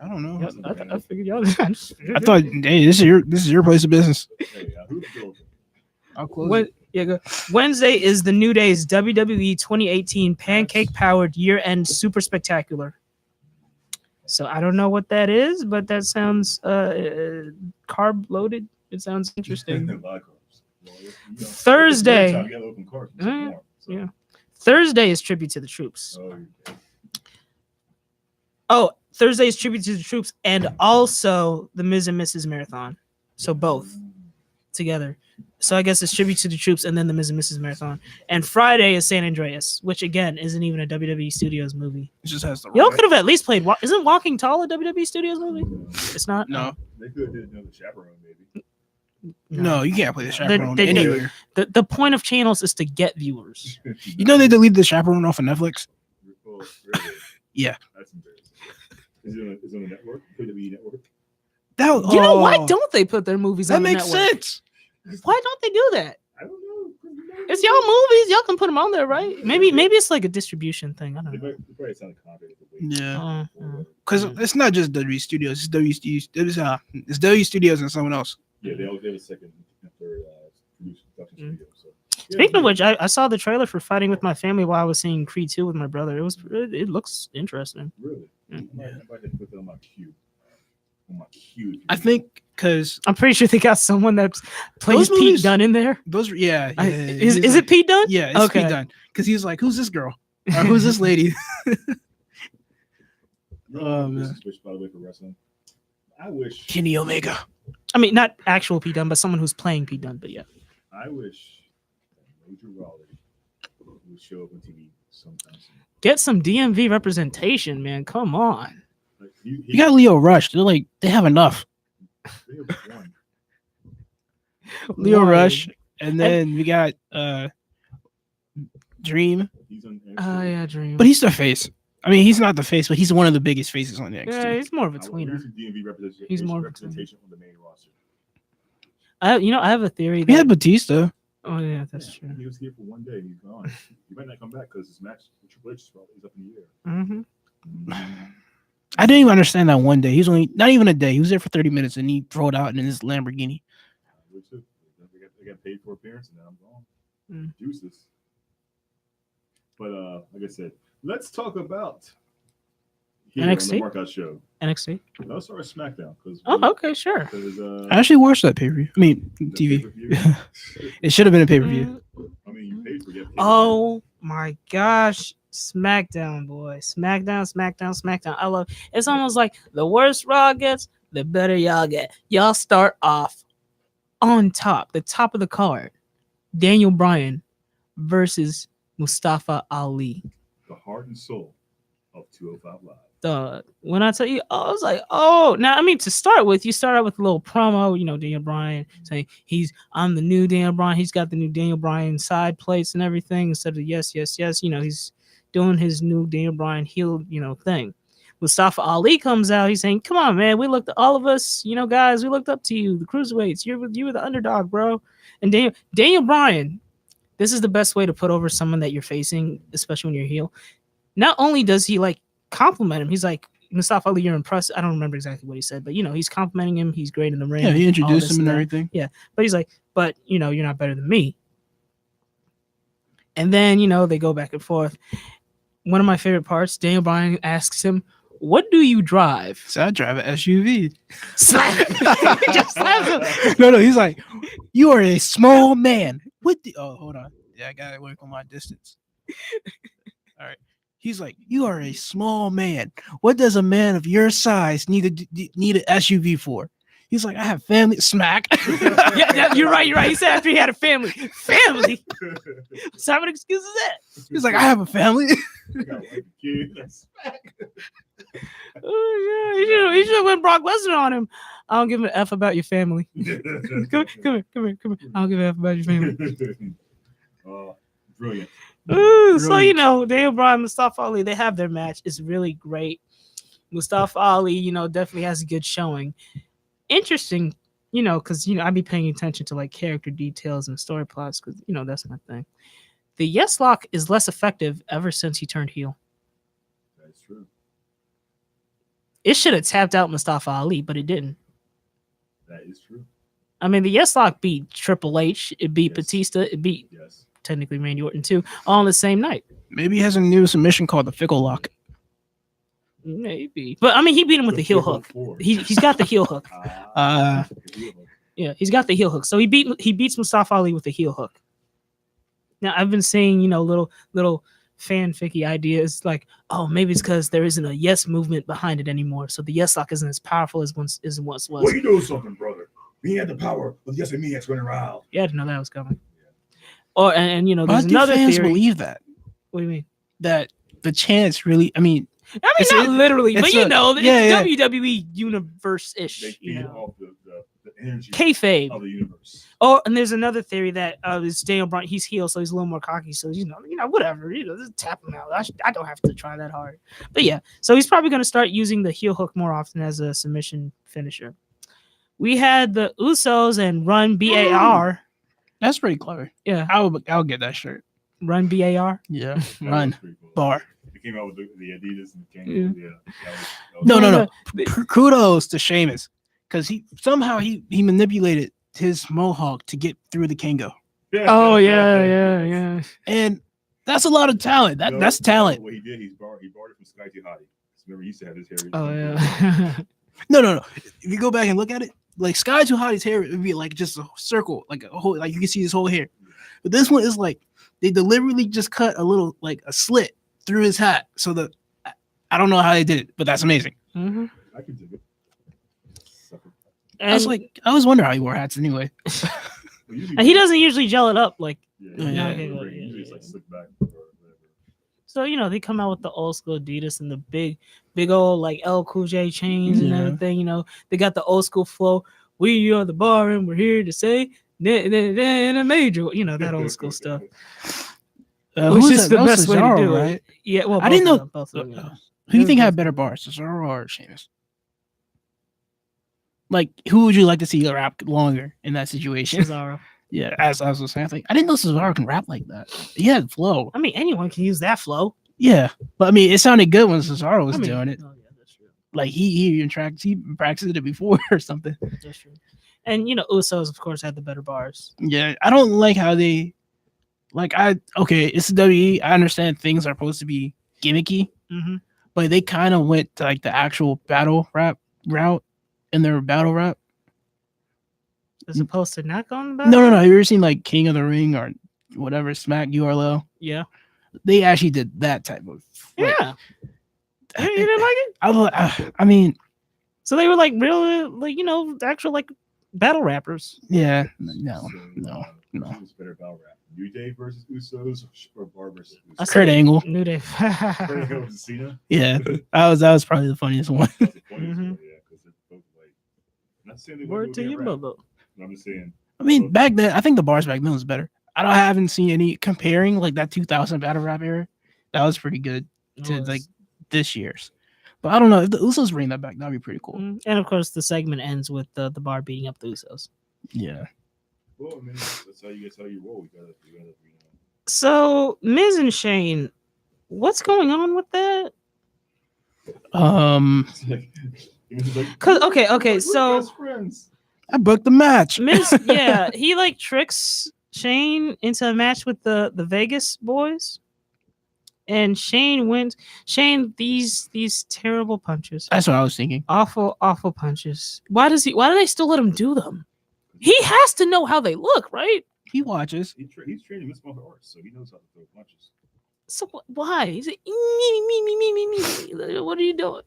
[SPEAKER 4] I don't know.
[SPEAKER 3] I figured y'all.
[SPEAKER 4] I thought, hey, this is your place of business.
[SPEAKER 2] Hey, who's the
[SPEAKER 4] I'll close it.
[SPEAKER 3] Yeah, go. Wednesday is the New Day's WWE 2018 pancake-powered year-end super spectacular. So I don't know what that is, but that sounds carb-loaded. It sounds interesting. Thursday. Yeah. Thursday is tribute to the troops. Oh, Thursday is tribute to the troops and also the Ms. and Mrs. Marathon. So both together. So I guess it's tribute to the troops and then the Ms. and Mrs. Marathon. And Friday is San Andreas, which again isn't even a WWE Studios movie.
[SPEAKER 4] It just has the
[SPEAKER 3] y'all could have at least played. Isn't Walking Tall a WWE Studios movie? It's not.
[SPEAKER 4] No.
[SPEAKER 2] They could have done the Chaperone, maybe.
[SPEAKER 4] No, you can't play the Chaperone anywhere.
[SPEAKER 3] The point of channels is to get viewers.
[SPEAKER 4] You know they deleted the Chaperone off of Netflix?
[SPEAKER 2] Oh, really?
[SPEAKER 4] Yeah.
[SPEAKER 2] That's embarrassing. Is it on the network? WWE network?
[SPEAKER 3] You know, why don't they put their movies on the network?
[SPEAKER 4] That makes sense.
[SPEAKER 3] Why don't they do that?
[SPEAKER 2] I don't know.
[SPEAKER 3] It's y'all movies. Y'all can put them on there, right? Maybe it's like a distribution thing. I don't know.
[SPEAKER 2] Probably sound contract.
[SPEAKER 4] Yeah. Because it's not just W Studios. It's W Studios. It's W Studios and someone else.
[SPEAKER 2] Yeah, they have a second and third production studio. So.
[SPEAKER 3] Speaking of which, I saw the trailer for Fighting with My Family while I was seeing Creed 2 with my brother. It looks interesting.
[SPEAKER 2] Really?
[SPEAKER 3] Yeah.
[SPEAKER 2] I might have to put that on my queue.
[SPEAKER 4] I think because
[SPEAKER 3] I'm pretty sure they got someone that plays Pete Dunne in there.
[SPEAKER 4] Those, yeah.
[SPEAKER 3] Is it Pete Dunne?
[SPEAKER 4] Yeah, it's Pete Dunne. Because he was like, "Who's this girl? Or who's this lady?"
[SPEAKER 2] Man. Switch, by the way, for wrestling. I wish
[SPEAKER 4] Kenny Omega.
[SPEAKER 3] I mean, not actual Pete Dunne, but someone who's playing Pete Dunne. But yeah.
[SPEAKER 2] I wish Major Raleigh would show up on TV sometime soon.
[SPEAKER 3] Get some DMV representation, man. Come on.
[SPEAKER 2] Like,
[SPEAKER 4] you got Leo Rush. They have enough.
[SPEAKER 2] They have one.
[SPEAKER 4] Leo Rush, and then we got Dream.
[SPEAKER 2] He's on
[SPEAKER 3] yeah, Dream.
[SPEAKER 4] But he's the face. I mean, he's not the face, but he's one of the biggest faces on NXT.
[SPEAKER 3] Yeah, he's more of a tweener.
[SPEAKER 2] He's more representation on the main roster.
[SPEAKER 3] I have a theory.
[SPEAKER 4] We had Batista.
[SPEAKER 3] Oh yeah, that's true.
[SPEAKER 2] He was here for one day. He's gone. He might not come back because his match with Triple H is in the air.
[SPEAKER 3] Mm-hmm.
[SPEAKER 4] I didn't even understand that one day. He was only not even a day. He was there for 30 minutes and he drove out in his Lamborghini.
[SPEAKER 2] They got paid for appearance, and now I'm gone.
[SPEAKER 3] Mm.
[SPEAKER 2] Juices. But like I said, let's talk about here on the
[SPEAKER 3] NXT?
[SPEAKER 2] Markout Show.
[SPEAKER 3] NXT.
[SPEAKER 2] No, sorry, SmackDown.
[SPEAKER 3] Oh, okay, sure.
[SPEAKER 4] I actually watched that pay-per-view. I mean, TV. It should have been a pay-per-view.
[SPEAKER 2] I mean, you paid for it.
[SPEAKER 3] Oh my gosh. SmackDown, boy. SmackDown. I love it's almost like the worse Raw gets, the better y'all get. Y'all start off on top, the top of the card. Daniel Bryan versus Mustafa Ali.
[SPEAKER 2] The heart and soul of 205 Live.
[SPEAKER 3] When I tell you, I was like, oh, now I mean, to start with, you start out with a little promo, Daniel Bryan saying I'm the new Daniel Bryan. He's got the new Daniel Bryan side plates and everything instead of yes. He's doing his new Daniel Bryan heel, thing. Mustafa Ali comes out. He's saying, come on, man. All of us, guys, we looked up to you, the cruiserweights. You were the underdog, bro. And Daniel Bryan, this is the best way to put over someone that you're facing, especially when you're heel. Not only does he compliment him, he's like, Mustafa Ali, you're impressive. I don't remember exactly what he said, but he's complimenting him. He's great in the ring.
[SPEAKER 4] Yeah, he introduced him and
[SPEAKER 3] that.
[SPEAKER 4] everything.
[SPEAKER 3] Yeah, but he's like, but you're not better than me. And then they go back and forth. One of my favorite parts, Daniel Bryan asks him, "What do you drive?"
[SPEAKER 4] So I drive an SUV.
[SPEAKER 3] Slap him. He just slaps him.
[SPEAKER 4] No, he's like, you are a small man. Oh, hold on. Yeah, I gotta work on my distance. All right. He's like, you are a small man. What does a man of your size need an SUV for? He's like, I have family. Smack.
[SPEAKER 3] yeah, you're right. He said after he had a family. Family? What type of excuse is that?
[SPEAKER 4] He's like, I have a family.
[SPEAKER 3] Oh, yeah. He should have went Brock Lesnar on him. I don't give an F about your family. Come here. I don't give an F about your family.
[SPEAKER 2] Brilliant.
[SPEAKER 3] So, Daniel Bryan, Mustafa Ali, they have their match. It's really great. Mustafa Ali, definitely has a good showing. Interesting, because, I'd be paying attention to, character details and story plots because, that's my thing. The Yes Lock is less effective ever since he turned heel.
[SPEAKER 2] That's true.
[SPEAKER 3] It should have tapped out Mustafa Ali, but it didn't.
[SPEAKER 2] That is true.
[SPEAKER 3] I mean, the Yes Lock beat Triple H. It beat Batista. It beat technically Randy Orton too, all on the same night.
[SPEAKER 4] Maybe he has a new submission called the Fickle Lock.
[SPEAKER 3] Maybe, but I mean, he beat him with the heel hook. He's got the heel hook. Yeah, he's got the heel hook. So he beats Mustafa Ali with the heel hook. Now I've been seeing little fanficky ideas like, oh, maybe it's because there isn't a yes movement behind it anymore, so the Yes Lock isn't as powerful as once was.
[SPEAKER 2] Well, you know something, brother. We had the power of yes and me running around.
[SPEAKER 3] Yeah, I didn't know that was coming. Or and there's
[SPEAKER 4] Why do
[SPEAKER 3] another
[SPEAKER 4] fans
[SPEAKER 3] theory.
[SPEAKER 4] believe that?
[SPEAKER 3] What do you mean?
[SPEAKER 4] That the chance really? I mean,
[SPEAKER 3] not literally, but
[SPEAKER 4] it's
[SPEAKER 3] it's WWE universe-ish.
[SPEAKER 2] They feed off the energy
[SPEAKER 3] Kayfabe.
[SPEAKER 2] of the universe.
[SPEAKER 3] Oh, and there's another theory that it's Daniel Bryan. He's heel, so he's a little more cocky. So whatever. Just tap him out. I don't have to try that hard. But yeah, so he's probably going to start using the heel hook more often as a submission finisher. We had the Usos and Run BAR.
[SPEAKER 4] That's pretty clever.
[SPEAKER 3] Yeah,
[SPEAKER 4] I'll get that shirt.
[SPEAKER 3] Run BAR.
[SPEAKER 4] Yeah, Run Bar.
[SPEAKER 2] They came out with the Adidas and the Kangaroo. Yeah.
[SPEAKER 4] No. Kudos to Sheamus because he manipulated his mohawk to get through the Kango.
[SPEAKER 3] Oh yeah.
[SPEAKER 4] And that's a lot of talent. That's talent.
[SPEAKER 2] What he did, he borrowed it from Sky Hottie. Remember, he used to have his hair.
[SPEAKER 3] Oh yeah.
[SPEAKER 4] No. If you go back and look at it, like Sky Hottie's hair would be like just a circle, like a whole, like you can see his whole hair. But this one is like they deliberately just cut a little, like a slit through his hat. So I don't know how they did it, but that's amazing.
[SPEAKER 3] Mm-hmm.
[SPEAKER 2] I can dig it.
[SPEAKER 3] And
[SPEAKER 4] I always wonder how he wore hats anyway.
[SPEAKER 3] and he doesn't usually gel it up like.
[SPEAKER 2] Usually it's like slick back or whatever.
[SPEAKER 3] So they come out with the old school Adidas and the big old like L Cool J chains and everything. They got the old school flow. We are the bar and we're here to say in a major. That old school stuff. Which is the best way to do it. Yeah, well,
[SPEAKER 4] I didn't know.
[SPEAKER 3] Both of them,
[SPEAKER 4] Who do you think had better bars, Cesaro or Sheamus? Like, who would you like to see rap longer in that situation?
[SPEAKER 3] Cesaro.
[SPEAKER 4] Yeah, as I was saying, I didn't know Cesaro can rap like that. He had flow.
[SPEAKER 3] I mean, anyone can use that flow.
[SPEAKER 4] Yeah, but I mean, it sounded good when Cesaro was doing it.
[SPEAKER 3] Oh, yeah, that's true.
[SPEAKER 4] Like he practiced it before or something.
[SPEAKER 3] That's true. And Usos of course had the better bars.
[SPEAKER 4] Yeah, I don't like how they it's WWE. I understand things are supposed to be gimmicky,
[SPEAKER 3] Mm-hmm.
[SPEAKER 4] but they kind of went to like the actual battle rap route in their battle rap.
[SPEAKER 3] As opposed to not going back.
[SPEAKER 4] No. Have you ever seen like King of the Ring or whatever Smack URL?
[SPEAKER 3] Yeah.
[SPEAKER 4] They actually did that type of. Like,
[SPEAKER 3] Yeah. You didn't like it?
[SPEAKER 4] I mean,
[SPEAKER 3] So they were like real, like actual like battle rappers.
[SPEAKER 4] yeah,
[SPEAKER 2] So,
[SPEAKER 4] no.
[SPEAKER 2] Who's better battle rap? New Day versus Usos or Bar versus
[SPEAKER 3] I
[SPEAKER 2] Usos?
[SPEAKER 3] said
[SPEAKER 4] Kurt Angle.
[SPEAKER 3] New Day.
[SPEAKER 2] Kurt Angle versus Cena.
[SPEAKER 4] Yeah, that was probably the funniest one.
[SPEAKER 2] That's the funniest
[SPEAKER 3] Mhm.
[SPEAKER 2] one, yeah, because they're both like. Not saying they
[SPEAKER 3] Word to you,
[SPEAKER 2] rap,
[SPEAKER 3] Bobo.
[SPEAKER 2] but I'm just saying.
[SPEAKER 4] I mean, back then, I think the bars back then was better. I haven't seen any comparing like that 2000 battle rap era. That was pretty good to like this year's. But I don't know if the Usos bring that back. That'd be pretty cool.
[SPEAKER 3] And of course, the segment ends with the bar beating up the Usos.
[SPEAKER 4] Yeah.
[SPEAKER 2] Well, I mean, that's how you roll. You gotta.
[SPEAKER 3] So Miz and Shane, what's going on with that?
[SPEAKER 2] It's like,
[SPEAKER 3] 'Cause- okay,
[SPEAKER 2] we're
[SPEAKER 3] so-
[SPEAKER 2] best friends.
[SPEAKER 4] I booked the match.
[SPEAKER 3] Miz, yeah, he like tricks Shane into a match with the Vegas boys, and Shane wins. Shane, these terrible punches,
[SPEAKER 4] That's what I was thinking.
[SPEAKER 3] awful punches. Why do they still let him do them? He has to know how they look, right?
[SPEAKER 4] He watches.
[SPEAKER 2] He's training with martial arts, so he knows how to throw punches.
[SPEAKER 3] So why? He's like, me. What are you doing?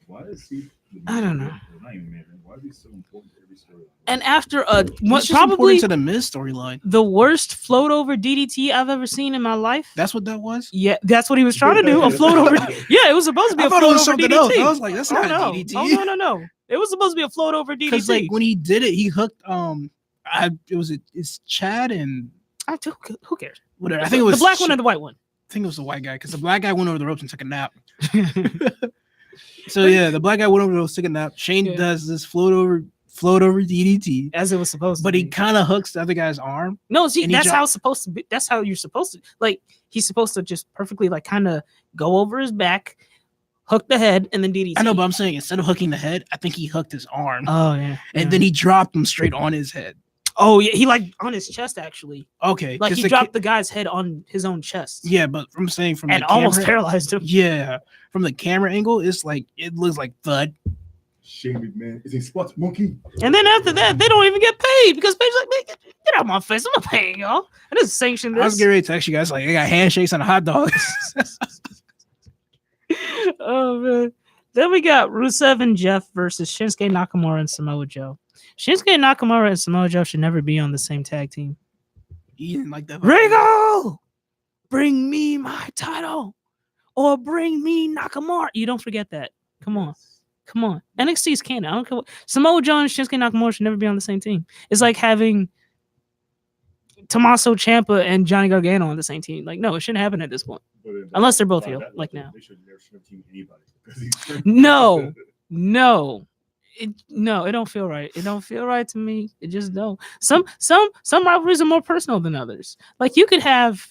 [SPEAKER 2] Why is he?
[SPEAKER 3] I don't know.
[SPEAKER 2] Well, not even man. Why is he so important to every story?
[SPEAKER 3] And after
[SPEAKER 4] He's just
[SPEAKER 3] probably
[SPEAKER 4] important to the Miz storyline.
[SPEAKER 3] the worst float over DDT I've ever seen in my life.
[SPEAKER 4] That's what that was.
[SPEAKER 3] Yeah, that's what he was trying to do. A float over. Yeah, it was supposed to be
[SPEAKER 4] I
[SPEAKER 3] a
[SPEAKER 4] thought
[SPEAKER 3] float
[SPEAKER 4] it was
[SPEAKER 3] over
[SPEAKER 4] something
[SPEAKER 3] DDT.
[SPEAKER 4] else. I was like, that's
[SPEAKER 3] Oh
[SPEAKER 4] not
[SPEAKER 3] no.
[SPEAKER 4] DDT.
[SPEAKER 3] Oh no. It was supposed to be a float over
[SPEAKER 4] Because
[SPEAKER 3] DDT.
[SPEAKER 4] like when he did it, he hooked it's Chad and
[SPEAKER 3] Who cares?
[SPEAKER 4] whatever. I think it was
[SPEAKER 3] the black one or the white one.
[SPEAKER 4] I think it was the white guy because the black guy went over the ropes and took a nap. So yeah, the black guy went over the ropes, took a nap. Shane
[SPEAKER 3] Yeah.
[SPEAKER 4] does this float over DDT,
[SPEAKER 3] As it was supposed to.
[SPEAKER 4] but he
[SPEAKER 3] be.
[SPEAKER 4] kind of hooks the other guy's arm.
[SPEAKER 3] No, see,
[SPEAKER 4] and he
[SPEAKER 3] that's
[SPEAKER 4] jump-
[SPEAKER 3] how it's supposed to be. That's how you're supposed to. Like he's supposed to just perfectly like kind of go over his back, hook the head, and then DDT.
[SPEAKER 4] I know, but I'm saying instead of hooking the head, I think he hooked his arm,
[SPEAKER 3] Oh yeah.
[SPEAKER 4] and then he dropped him straight on his head.
[SPEAKER 3] Oh yeah, he like on his chest actually.
[SPEAKER 4] Okay,
[SPEAKER 3] Like
[SPEAKER 4] 'cause
[SPEAKER 3] he
[SPEAKER 4] the
[SPEAKER 3] dropped the guy's head on his own chest.
[SPEAKER 4] Yeah, but I'm saying from
[SPEAKER 3] and
[SPEAKER 4] the
[SPEAKER 3] almost
[SPEAKER 4] camera,
[SPEAKER 3] paralyzed him.
[SPEAKER 4] yeah, from the camera angle, it's like it looks like thud.
[SPEAKER 2] Shane McMahon is a spot monkey.
[SPEAKER 3] And then after that, they don't even get paid because Paige's like, man, get out of my face. I'm not paying y'all. I didn't sanction
[SPEAKER 4] I was
[SPEAKER 3] this.
[SPEAKER 4] getting ready to text you guys like I got handshakes on a hot dog.
[SPEAKER 3] Oh man. Then we got Rusev and Jeff versus Shinsuke Nakamura and Samoa Joe. Shinsuke Nakamura and Samoa Joe should never be on the same tag team.
[SPEAKER 4] You didn't like that.
[SPEAKER 3] Regal, bring me my title, or bring me Nakamura. You don't forget that. Come on. NXT's canon. I don't care what. Samoa Joe and Shinsuke Nakamura should never be on the same team. It's like having Tommaso Ciampa and Johnny Gargano on the same team. Like, no, it shouldn't happen at this point. Unless they're both heel, like now.
[SPEAKER 2] They should never team anybody. because he's-
[SPEAKER 3] No. No, it don't feel right. It don't feel right to me. It just don't. Some rivalries are more personal than others. Like you could have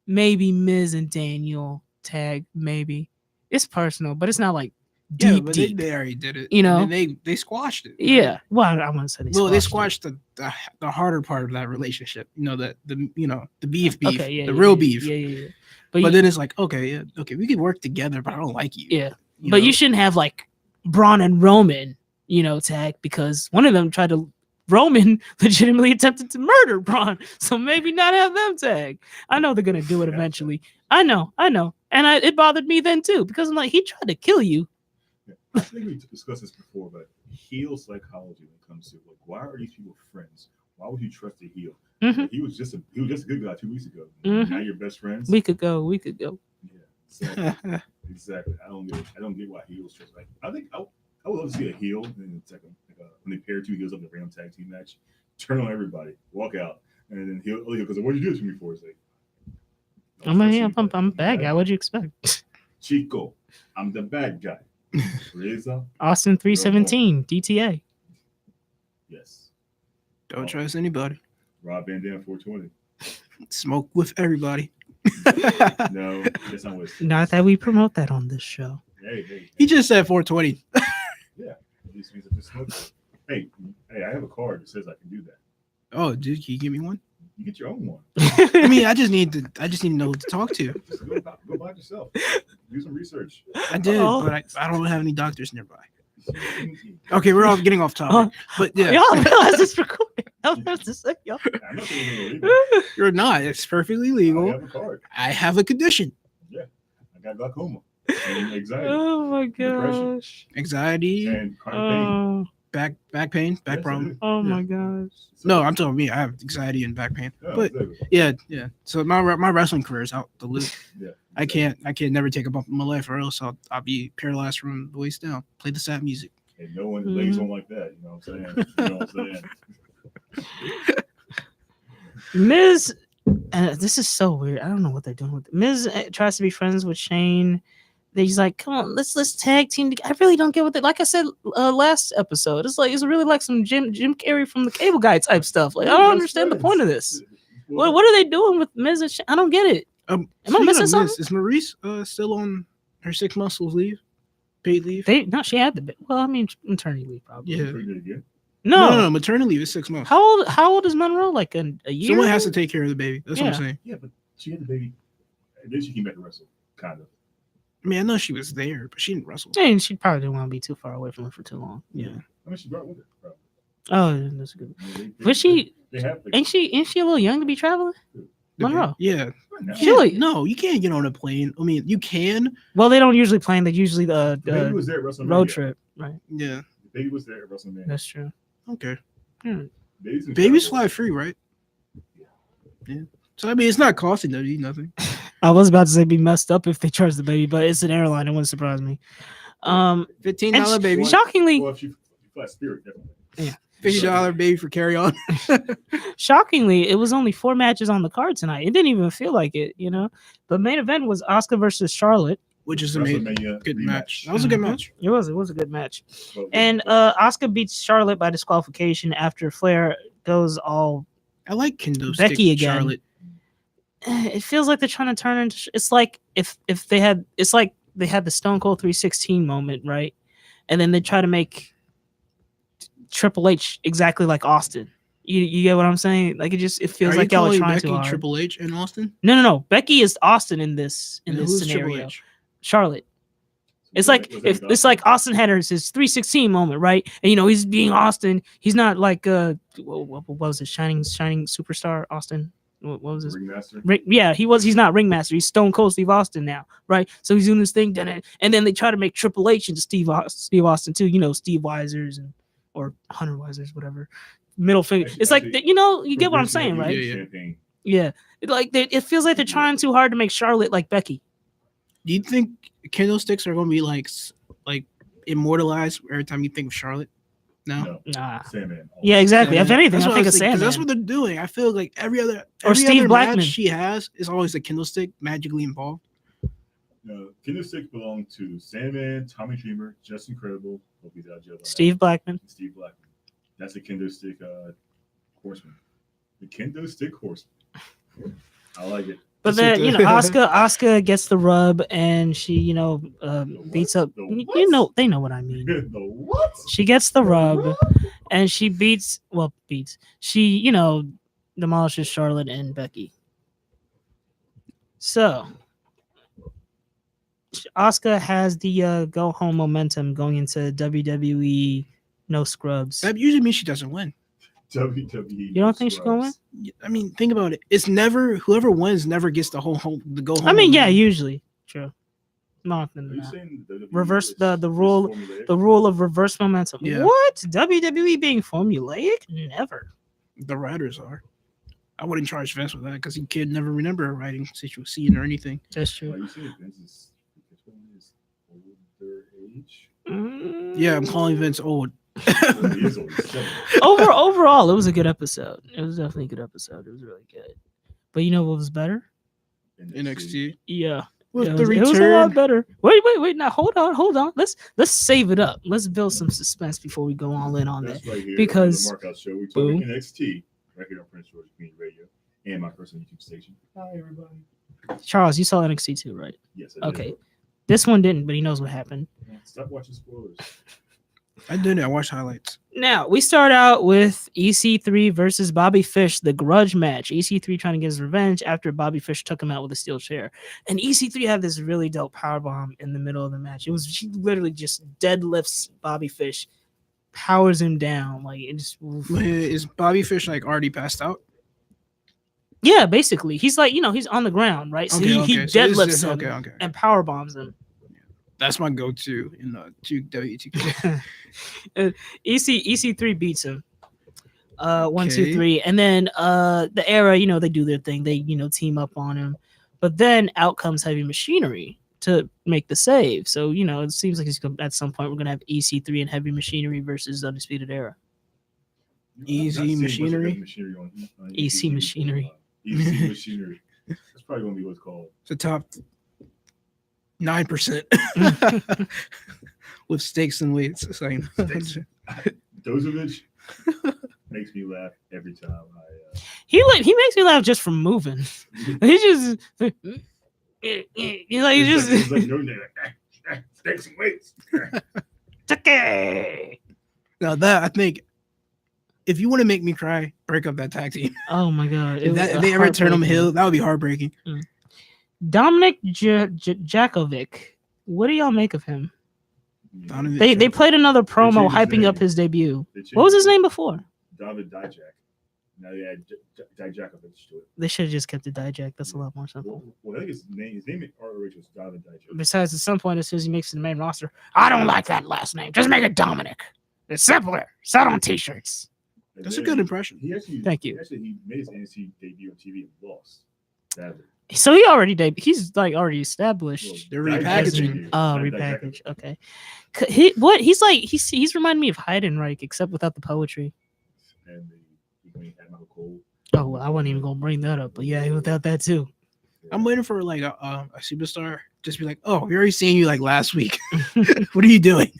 [SPEAKER 3] maybe Miz and Daniel tag. Maybe it's personal, but it's not like
[SPEAKER 4] Yeah,
[SPEAKER 3] deep.
[SPEAKER 4] but
[SPEAKER 3] deep.
[SPEAKER 4] they already did it.
[SPEAKER 3] You know?
[SPEAKER 4] and they squashed it.
[SPEAKER 3] Yeah. Well, I want to say
[SPEAKER 4] They
[SPEAKER 3] it.
[SPEAKER 4] squashed the harder part of that relationship. You know the beef,
[SPEAKER 3] Okay, yeah,
[SPEAKER 4] the
[SPEAKER 3] yeah,
[SPEAKER 4] real
[SPEAKER 3] yeah,
[SPEAKER 4] beef.
[SPEAKER 3] Yeah.
[SPEAKER 4] But then it's like okay, we could work together, but I don't like you.
[SPEAKER 3] yeah.
[SPEAKER 4] you
[SPEAKER 3] But
[SPEAKER 4] know?
[SPEAKER 3] you shouldn't have like Braun and Roman, tag because one of them tried to. Roman legitimately attempted to murder Braun, so maybe not have them tag. I know they're gonna do it eventually. I know, and it bothered me then too because I'm like, he tried to kill you.
[SPEAKER 2] I think we discussed this before, but heel psychology when it comes to like, why are these people friends? Why would you trust a heel?
[SPEAKER 3] Mhm.
[SPEAKER 2] He was just a good guy 2 weeks ago.
[SPEAKER 3] Mhm.
[SPEAKER 2] Now you're best friends.
[SPEAKER 3] We could go.
[SPEAKER 2] Yeah, exactly. I don't get why heels trust. Like, I think I would love to see a heel in a second, when they pair two heels up in a random tag team match, turn on everybody, walk out, and then heel because what did you do to me for? It's like,
[SPEAKER 3] I'm a bad guy. What'd you expect?
[SPEAKER 2] Chico, I'm the bad guy. Reza,
[SPEAKER 3] Austin 317 DTA.
[SPEAKER 2] yes.
[SPEAKER 4] Don't trust anybody.
[SPEAKER 2] Rob Van Dam 420.
[SPEAKER 4] Smoke with everybody.
[SPEAKER 2] No, that's not what it's.
[SPEAKER 3] Not that we promote that on this show.
[SPEAKER 2] Hey.
[SPEAKER 4] He just said 420.
[SPEAKER 2] Just look. Hey, I have a card that says I can do that.
[SPEAKER 4] Oh, dude, can you give me one?
[SPEAKER 2] You get your own one.
[SPEAKER 4] I mean, I just need to know who to talk to.
[SPEAKER 2] Just go by yourself. Do some research.
[SPEAKER 4] I did,
[SPEAKER 3] Oh.
[SPEAKER 4] but I don't have any doctors nearby. Okay, we're all getting off topic. But yeah,
[SPEAKER 3] Y'all realize it's recording. I was about to say, y'all.
[SPEAKER 2] I'm not saying it's illegal.
[SPEAKER 4] you're not. It's perfectly
[SPEAKER 2] I
[SPEAKER 4] legal.
[SPEAKER 2] have a card.
[SPEAKER 4] I have a condition.
[SPEAKER 2] I got glaucoma and anxiety
[SPEAKER 3] Oh my
[SPEAKER 2] Depression.
[SPEAKER 3] gosh.
[SPEAKER 4] Anxiety,
[SPEAKER 2] and chronic pain.
[SPEAKER 4] back pain, back
[SPEAKER 2] Yes, I
[SPEAKER 4] problem.
[SPEAKER 2] do.
[SPEAKER 3] Oh
[SPEAKER 4] Yeah.
[SPEAKER 3] my gosh.
[SPEAKER 2] So-
[SPEAKER 4] No, I'm talking me. I have anxiety and back pain.
[SPEAKER 2] Yeah,
[SPEAKER 4] But
[SPEAKER 2] exactly.
[SPEAKER 4] yeah. So my wrestling career is out the loop.
[SPEAKER 2] Yeah,
[SPEAKER 4] I can't never take a bump in my life, or else I'll be paralyzed from the waist down. Play the sad music.
[SPEAKER 2] And no one lays on like that. You know what I'm saying? You know what I'm saying?
[SPEAKER 3] Miz, and this is so weird. I don't know what they're doing with it. Miz tries to be friends with Shane. He's like, "Come on, let's tag team." I really don't get what they. Like I said last episode, it's really like some Jim Carrey from the Cable Guy type stuff. Like I don't
[SPEAKER 2] That's
[SPEAKER 3] understand the
[SPEAKER 2] friends.
[SPEAKER 3] point of this.
[SPEAKER 2] Well,
[SPEAKER 3] What are they doing with Miz and Shane? I don't get it. Am I
[SPEAKER 4] Speaking
[SPEAKER 3] missing
[SPEAKER 4] of
[SPEAKER 3] something?
[SPEAKER 4] Miz, is Maurice still on her 6 months leave? Paid leave?
[SPEAKER 3] She had the. Well, I mean, maternity leave probably.
[SPEAKER 4] Yeah.
[SPEAKER 2] Pregnant again?
[SPEAKER 3] No.
[SPEAKER 4] Maternity leave is 6 months.
[SPEAKER 3] How old is Monroe? Like a year?
[SPEAKER 4] Someone has to take care of the baby. That's what I'm
[SPEAKER 3] Yeah.
[SPEAKER 4] saying.
[SPEAKER 2] Yeah, but she had the baby. And then she came back to wrestle, kind of.
[SPEAKER 4] I mean, I know she was there, but she didn't wrestle.
[SPEAKER 3] And she probably didn't want to be too far away from him for too long.
[SPEAKER 4] Yeah.
[SPEAKER 2] I mean, she brought with her. Probably.
[SPEAKER 3] Oh, that's good.
[SPEAKER 2] I mean,
[SPEAKER 3] Was she?
[SPEAKER 2] They have to.
[SPEAKER 3] Ain't she a little young to be traveling?
[SPEAKER 4] The
[SPEAKER 3] Monroe.
[SPEAKER 4] Yeah.
[SPEAKER 2] No,
[SPEAKER 3] She like-
[SPEAKER 4] No, you can't get on a plane. I mean, you can.
[SPEAKER 3] Well, they don't usually plan. They usually
[SPEAKER 2] the baby
[SPEAKER 3] the
[SPEAKER 2] was there at WrestleMania.
[SPEAKER 3] road trip, right?
[SPEAKER 4] Yeah.
[SPEAKER 2] The baby was there at WrestleMania.
[SPEAKER 3] That's true.
[SPEAKER 4] Okay.
[SPEAKER 2] Babies, can
[SPEAKER 4] Babies
[SPEAKER 2] travel.
[SPEAKER 4] fly free, right? Yeah. So I mean, it's not costing them nothing.
[SPEAKER 3] I was about to say be messed up if they charge the baby, but it's an airline. It wouldn't surprise me.
[SPEAKER 4] $15
[SPEAKER 3] And
[SPEAKER 4] baby,
[SPEAKER 3] shockingly,
[SPEAKER 2] Well, if you fly Spirit, definitely.
[SPEAKER 4] $50 baby for carry on.
[SPEAKER 3] shockingly, it was only 4 matches on the card tonight. It didn't even feel like it, The main event was Oscar versus Charlotte.
[SPEAKER 4] Which is amazing.
[SPEAKER 2] WrestleMania
[SPEAKER 4] Good
[SPEAKER 2] rematch.
[SPEAKER 4] match. That was a good
[SPEAKER 3] Mhm.
[SPEAKER 4] match.
[SPEAKER 3] It was a good match.
[SPEAKER 2] But-
[SPEAKER 3] And Oscar beats Charlotte by disqualification after Flair goes all.
[SPEAKER 4] I like Kendo
[SPEAKER 3] Becky
[SPEAKER 4] Stick
[SPEAKER 3] again.
[SPEAKER 4] Charlotte.
[SPEAKER 3] It feels like they're trying to turn into. It's like if they had. It's like they had the Stone Cold 316 moment, right? And then they try to make Triple H exactly like Austin. You get what I'm saying? Like it feels
[SPEAKER 4] Are
[SPEAKER 3] like
[SPEAKER 4] you
[SPEAKER 3] y'all are
[SPEAKER 4] calling
[SPEAKER 3] trying
[SPEAKER 4] Becky
[SPEAKER 3] too hard.
[SPEAKER 4] Triple H and Austin?
[SPEAKER 3] No. Becky is Austin in this
[SPEAKER 4] And who's Triple
[SPEAKER 3] scenario.
[SPEAKER 4] H?
[SPEAKER 3] Charlotte. It's
[SPEAKER 2] Was
[SPEAKER 3] like
[SPEAKER 2] that
[SPEAKER 3] if it's like Austin had his 316 moment, right? And he's being Austin. He's not like what was it? Shining superstar Austin. What was his?
[SPEAKER 2] Ringmaster.
[SPEAKER 3] Yeah, he's not ringmaster. He's Stone Cold Steve Austin now, right? So he's doing this thing, and then they try to make Triple H into Steve Austin too. Steve Weisers or Hunter Weisers, whatever. Middle finger. It's like
[SPEAKER 2] Actually,
[SPEAKER 3] you get what I'm saying, right?
[SPEAKER 4] Yeah.
[SPEAKER 2] Champagne.
[SPEAKER 3] Yeah. It feels like they're trying too hard to make Charlotte like Becky.
[SPEAKER 4] Do you think kendo sticks are going to be like immortalized every time you think of Charlotte? No.
[SPEAKER 2] No,
[SPEAKER 3] Nah.
[SPEAKER 2] Sandman.
[SPEAKER 3] Yeah, exactly.
[SPEAKER 4] Yeah.
[SPEAKER 3] If anything,
[SPEAKER 4] That's
[SPEAKER 3] I
[SPEAKER 4] what
[SPEAKER 3] think
[SPEAKER 4] was
[SPEAKER 3] of
[SPEAKER 4] thinking, 'cause
[SPEAKER 3] Sandman.
[SPEAKER 4] That's what they're doing. I feel like every
[SPEAKER 3] Or
[SPEAKER 4] other
[SPEAKER 3] Steve Blackman.
[SPEAKER 4] match she has is always a kendo stick magically involved.
[SPEAKER 2] Kendo Stick belonged to Sandman, Tommy Dreamer, Just Incredible. Hope he's out of jail by now.
[SPEAKER 3] Steve Blackman.
[SPEAKER 2] Steve Blackman. That's the Kendo Stick horseman. The Kendo Stick horseman. I like it.
[SPEAKER 3] But
[SPEAKER 4] That's
[SPEAKER 3] then
[SPEAKER 4] what
[SPEAKER 3] Oscar gets the rub, and she beats up.
[SPEAKER 2] The
[SPEAKER 3] They
[SPEAKER 2] what?
[SPEAKER 3] know what I mean.
[SPEAKER 2] The what?
[SPEAKER 3] She gets the rub, and she she demolishes Charlotte and Becky. So Asuka has the go home momentum going into WWE no scrubs.
[SPEAKER 4] That usually means she doesn't win.
[SPEAKER 2] WWE.
[SPEAKER 3] You don't think she's gonna win?
[SPEAKER 4] I mean, think about it. It's never whoever wins never gets the go home.
[SPEAKER 3] I mean, yeah, usually true. More often
[SPEAKER 2] Are
[SPEAKER 3] than
[SPEAKER 2] you
[SPEAKER 3] not.
[SPEAKER 2] saying WWE
[SPEAKER 3] Reverse
[SPEAKER 2] is
[SPEAKER 3] the rule-
[SPEAKER 2] formulaic?
[SPEAKER 3] The rule of reverse momentum.
[SPEAKER 4] Yeah.
[SPEAKER 3] What? WWE being formulaic? Never.
[SPEAKER 4] The writers are. I wouldn't charge Vince with that because he could never remember a writing scene or anything.
[SPEAKER 3] That's
[SPEAKER 2] Are
[SPEAKER 3] true.
[SPEAKER 2] you saying Vince is older age?
[SPEAKER 4] Yeah, I'm calling Vince old.
[SPEAKER 2] Well, he is old. He's 70.
[SPEAKER 3] Overall, it was a good episode. It was definitely a good episode. It was really good. But you know what was better?
[SPEAKER 4] NXT
[SPEAKER 3] Yeah.
[SPEAKER 4] with
[SPEAKER 3] Yeah,
[SPEAKER 4] the
[SPEAKER 3] it was a lot
[SPEAKER 4] return.
[SPEAKER 3] better. Wait. Now hold on. Let's save it up. Let's build some suspense before we go all in on that.
[SPEAKER 2] That's right here
[SPEAKER 3] because-
[SPEAKER 2] on the Markout Show. We talk
[SPEAKER 3] Boom.
[SPEAKER 2] NXT right here on Prince George Community Radio and my personal YouTube station. Hi, everybody.
[SPEAKER 3] Charles, you saw NXT too, right?
[SPEAKER 2] Yes, I did.
[SPEAKER 3] Okay. This one didn't, but he knows what happened.
[SPEAKER 2] Stop watching spoilers.
[SPEAKER 4] I didn't. I watched highlights.
[SPEAKER 3] Now we start out with EC3 versus Bobby Fish, the grudge match. EC3 trying to get his revenge after Bobby Fish took him out with a steel chair. And EC3 had this really dope powerbomb in the middle of the match. She literally just deadlifts Bobby Fish, powers him down. Like it just
[SPEAKER 4] Is Bobby Fish like already passed out?
[SPEAKER 3] yeah, basically. He's like, he's on the ground, right? So he
[SPEAKER 4] So this
[SPEAKER 3] deadlifts
[SPEAKER 4] is-
[SPEAKER 3] him
[SPEAKER 4] okay.
[SPEAKER 3] and power bombs him.
[SPEAKER 4] That's my go-to in the WTK.
[SPEAKER 3] EC3 beats him. 1, 2,
[SPEAKER 4] Okay.
[SPEAKER 3] 3. And then the Era, they do their thing. They, team up on him. But then out comes Heavy Machinery to make the save. So, it seems like at some point we're gonna have EC3 and Heavy Machinery versus Undisputed Era.
[SPEAKER 4] Easy Machinery?
[SPEAKER 3] EC Machinery.
[SPEAKER 2] EC Machinery. That's probably going to be what's called.
[SPEAKER 4] It's the top 9% with stakes and weights. So,
[SPEAKER 2] Stakes. Dozovich makes me laugh every time
[SPEAKER 3] He makes me laugh just from moving. He just he's like
[SPEAKER 2] It's like no name. Stakes and weights.
[SPEAKER 3] okay.
[SPEAKER 4] now that I think, if you want to make me cry, break up that tag team.
[SPEAKER 3] Oh my god!
[SPEAKER 4] If they ever turn him heel, that would be heartbreaking.
[SPEAKER 3] Dominic Jakovic. What do y'all make of him?
[SPEAKER 4] Donovan
[SPEAKER 3] They
[SPEAKER 4] Jakovic.
[SPEAKER 3] played another promo
[SPEAKER 2] changed his
[SPEAKER 3] hyping up
[SPEAKER 2] name.
[SPEAKER 3] his debut.
[SPEAKER 2] They
[SPEAKER 3] What was his
[SPEAKER 2] changed
[SPEAKER 3] name before?
[SPEAKER 2] David Dijak. Now they add Dijakovic to it.
[SPEAKER 3] They should have just kept it Dijak. That's a lot more simple.
[SPEAKER 2] Well, I think his name in ROH was David Dijak.
[SPEAKER 3] Besides, at some point, as soon as he makes it to the main roster, I don't like that last name. Just make it Dominic. It's simpler. Sell on T-shirts.
[SPEAKER 2] And
[SPEAKER 4] That's a
[SPEAKER 2] then
[SPEAKER 4] good impression.
[SPEAKER 2] He actually,
[SPEAKER 3] Thank you.
[SPEAKER 2] He made his NXT debut on TV and lost. Sadly.
[SPEAKER 3] So he already he's like already established.
[SPEAKER 4] They're
[SPEAKER 2] Dijak
[SPEAKER 4] repackaging.
[SPEAKER 2] debuted.
[SPEAKER 3] Oh,
[SPEAKER 2] Dijak
[SPEAKER 3] repackage.
[SPEAKER 2] debuted.
[SPEAKER 3] Okay. He's reminding me of Heidenreich, except without the poetry.
[SPEAKER 2] And he's going to add Michael Cole.
[SPEAKER 3] Oh, well, I wasn't even gonna bring that up, but yeah, without that too.
[SPEAKER 4] I'm waiting for like a superstar just be like, oh, we already seen you like last week. What are you doing?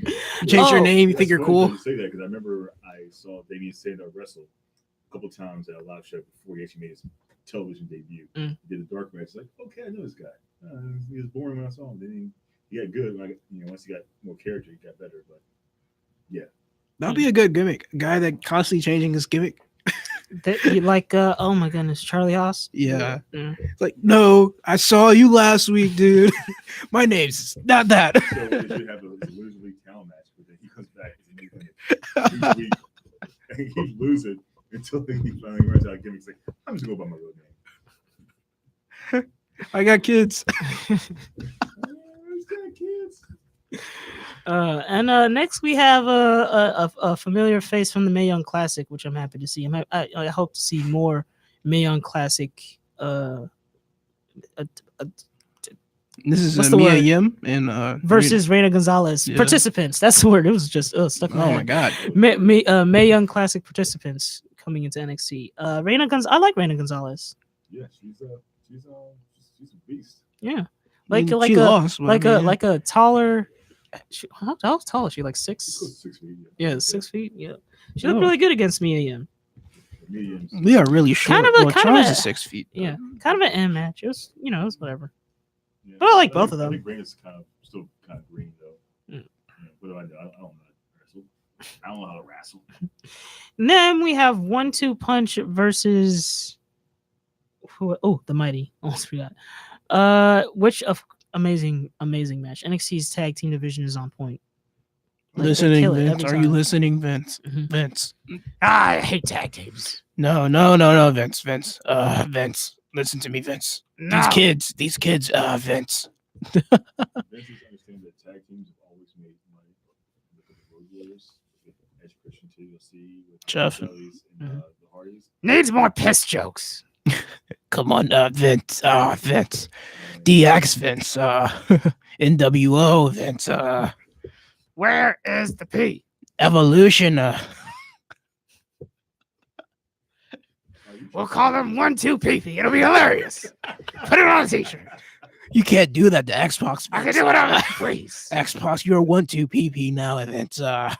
[SPEAKER 4] You change your
[SPEAKER 3] Oh,
[SPEAKER 4] name. You think you're cool?
[SPEAKER 2] I say that because I remember I saw Damien Sandow wrestle a couple times at a live show before he actually made his television debut.
[SPEAKER 3] Mm.
[SPEAKER 2] He did a dark match. Like, okay, I know this guy. He was boring when I saw him. Then he got good. Like, once he got more character, he got better. But
[SPEAKER 4] That'd be a good gimmick. A guy that constantly changing his gimmick.
[SPEAKER 3] Oh my goodness, Charlie Haas.
[SPEAKER 4] Yeah.
[SPEAKER 3] Mm.
[SPEAKER 4] It's like, no, I saw you last week, dude. My name's not that.
[SPEAKER 2] so they should have a Losers League talent match, but then he comes back as a new gimmick each week, and he loses until he finally runs out of gimmicks. Like, I'm just going by my real name.
[SPEAKER 4] I got kids.
[SPEAKER 2] He's got kids.
[SPEAKER 3] And next we have a familiar face from the Mae Young Classic, which I'm happy to see. I hope to see more Mae Young Classic.
[SPEAKER 4] This is
[SPEAKER 3] What's the
[SPEAKER 4] Mia
[SPEAKER 3] word?
[SPEAKER 4] Yim and
[SPEAKER 3] Versus Reina Gonzalez
[SPEAKER 4] Yeah.
[SPEAKER 3] participants. That's the word. It was just stuck in
[SPEAKER 4] Oh my
[SPEAKER 3] head.
[SPEAKER 4] god.
[SPEAKER 3] Mae Young Classic participants coming into NXT. I like Reina Gonzalez.
[SPEAKER 2] Yeah, she's a beast.
[SPEAKER 3] Yeah,
[SPEAKER 4] I mean,
[SPEAKER 3] like
[SPEAKER 4] she
[SPEAKER 3] a
[SPEAKER 4] lost, but I mean,
[SPEAKER 3] a taller. How tall is she? Like
[SPEAKER 2] She's
[SPEAKER 3] 6?
[SPEAKER 2] close to 6 feet.
[SPEAKER 3] Yeah, 6 feet. Yeah, she looked
[SPEAKER 4] Oh.
[SPEAKER 3] really good against Mia Yim.
[SPEAKER 2] Mediums.
[SPEAKER 4] we are really short.
[SPEAKER 3] Kind of a-
[SPEAKER 4] well,
[SPEAKER 3] kind of
[SPEAKER 4] Charles
[SPEAKER 3] a-
[SPEAKER 4] is 6 feet.
[SPEAKER 3] Yeah, kind of an M match. It was, it was whatever.
[SPEAKER 2] Yeah.
[SPEAKER 3] But I like
[SPEAKER 2] think-
[SPEAKER 3] both of them.
[SPEAKER 2] I think Reina's still kind of green though.
[SPEAKER 3] Mm.
[SPEAKER 2] Yeah, what do I know? I don't know how to wrestle. I don't know how to wrestle.
[SPEAKER 3] And then we have 1-2 Punch versus the Mighty. Almost forgot. Which of amazing match. NXT's tag team division is on point. Like, they
[SPEAKER 4] Listening,
[SPEAKER 3] kill it
[SPEAKER 4] Vince.
[SPEAKER 3] every
[SPEAKER 4] Are you
[SPEAKER 3] time.
[SPEAKER 4] listening, Vince?
[SPEAKER 3] Mhm.
[SPEAKER 4] Vince.
[SPEAKER 3] I hate tag teams.
[SPEAKER 4] No, Vince. Vince. Vince. Listen to me, Vince.
[SPEAKER 3] No.
[SPEAKER 4] These kids, Vince.
[SPEAKER 2] Vince is understand that tag teams have always made money. Look at the Road Warriors, look at Edge Christian TLC, with
[SPEAKER 4] Jeff.
[SPEAKER 2] the Kellys and
[SPEAKER 3] Mhm.
[SPEAKER 2] the Hardys.
[SPEAKER 3] Needs more piss jokes.
[SPEAKER 4] Come on, Vince. Vince. DX, Vince. NWO, Vince.
[SPEAKER 3] Where is the P?
[SPEAKER 4] Evolution.
[SPEAKER 3] We'll call them 1-2 PP. It'll be hilarious. Put it on a t-shirt.
[SPEAKER 4] You can't do that to Xbox.
[SPEAKER 3] I can
[SPEAKER 4] Vince.
[SPEAKER 3] do whatever I please.
[SPEAKER 4] Xbox, you're 1-2 PP now, Vince.
[SPEAKER 3] The